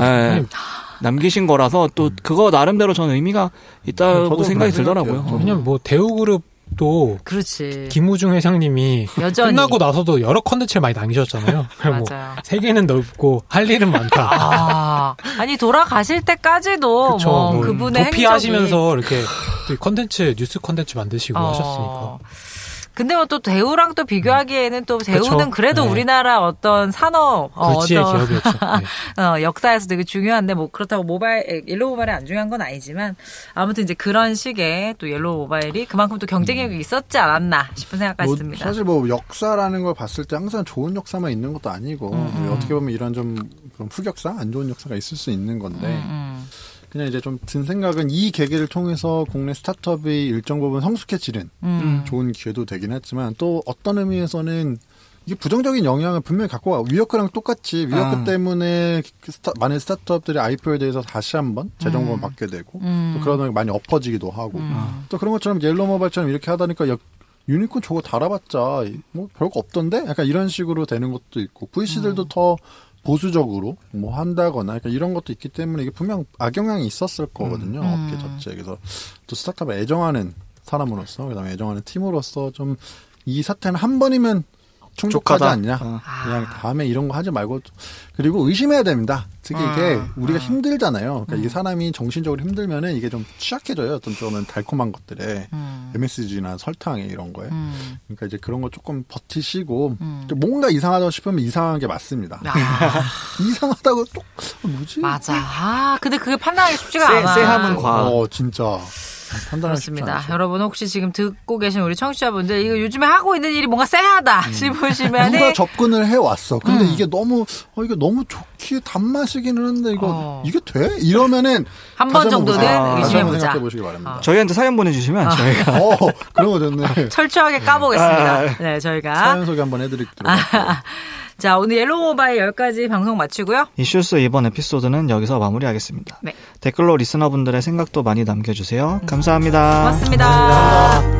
남기신 거라서 또 그거 나름대로 저는 의미가 있다고 생각이 들더라고요. 왜냐면 뭐 대우그룹도 그렇지. 김우중 회장님이 여전히. 끝나고 나서도 여러 컨텐츠를 많이 남기셨잖아요. 맞아요. 뭐 세계는 넓고 할 일은 많다. 아니 돌아가실 때까지도 뭐 그분의 도피하시면서 이렇게 컨텐츠 뉴스 컨텐츠 만드시고 하셨으니까. 근데 뭐 또 대우랑 또 비교하기에는 또 대우는 그래도 우리나라 어떤 산업 굴지의 기업이었죠. 역사에서 되게 중요한데 뭐 그렇다고 옐로우 모바일이 안 중요한 건 아니지만 아무튼 이제 그런 식의 또 옐로우 모바일이 그만큼 또 경쟁력이 있었지 않았나 싶은 생각가 있습니다. 사실 뭐 역사라는 걸 봤을 때 항상 좋은 역사만 있는 것도 아니고 어떻게 보면 이런 좀 그런 흑역사, 안 좋은 역사가 있을 수 있는 건데. 그냥 이제 좀 든 생각은 이 계기를 통해서 국내 스타트업이 일정 부분 성숙해지는 좋은 기회도 되긴 했지만 또 어떤 의미에서는 이게 부정적인 영향을 분명히 갖고 와. 위워크랑 똑같이 위워크 때문에 많은 스타트업들이 IPO에 대해서 다시 한번 재점검을 받게 되고 또 그러다 많이 엎어지기도 하고 또 그런 것처럼 옐로우 모바일처럼 이렇게 하다 보니까 유니콘 저거 달아봤자 뭐 별거 없던데? 약간 이런 식으로 되는 것도 있고 VC들도 더 보수적으로 뭐 한다거나 이런 것도 있기 때문에 이게 분명 악영향이 있었을 거거든요. 업계 자체에. 그래서 또 스타트업을 애정하는 사람으로서 그다음에 애정하는 팀으로서 좀 이 사태는 한 번이면 충족하지 않냐. 그냥 다음에 이런 거 하지 말고 그리고 의심해야 됩니다. 특히 이게 우리가 힘들잖아요. 그러니까 이게 사람이 정신적으로 힘들면은 이게 좀 취약해져요. 어떤 좀은 달콤한 것들에 MSG나 설탕에 이런 거에. 그러니까 이제 그런 거 조금 버티시고 뭔가 이상하다고 싶으면 이상한 게 맞습니다. 이상하다고 또 뭐지? 맞아. 근데 그게 판단하기 쉽지가 않아. 쎄함은 과학. 진짜. 그렇습니다. 여러분 혹시 지금 듣고 계신 우리 청취자분들 이거 요즘에 하고 있는 일이 뭔가 쎄하다 싶으시면 누가 접근을 해왔어. 근데 이게 너무 좋기에 단맛이기는 한데 이게 돼? 이러면은 한 번 정도는 의심해보자. 생각해 보시기 바랍니다. 저희한테 사연 보내주시면 저희가 그런 거 좋네. 철저하게 까보겠습니다. 네, 저희가 사연 소개 한번 해드리도록 할게요. 자, 오늘 옐로우 모바일 10가지 방송 마치고요. 이슈스 이번 에피소드는 여기서 마무리하겠습니다. 네. 댓글로 리스너분들의 생각도 많이 남겨주세요. 감사합니다. 고맙습니다.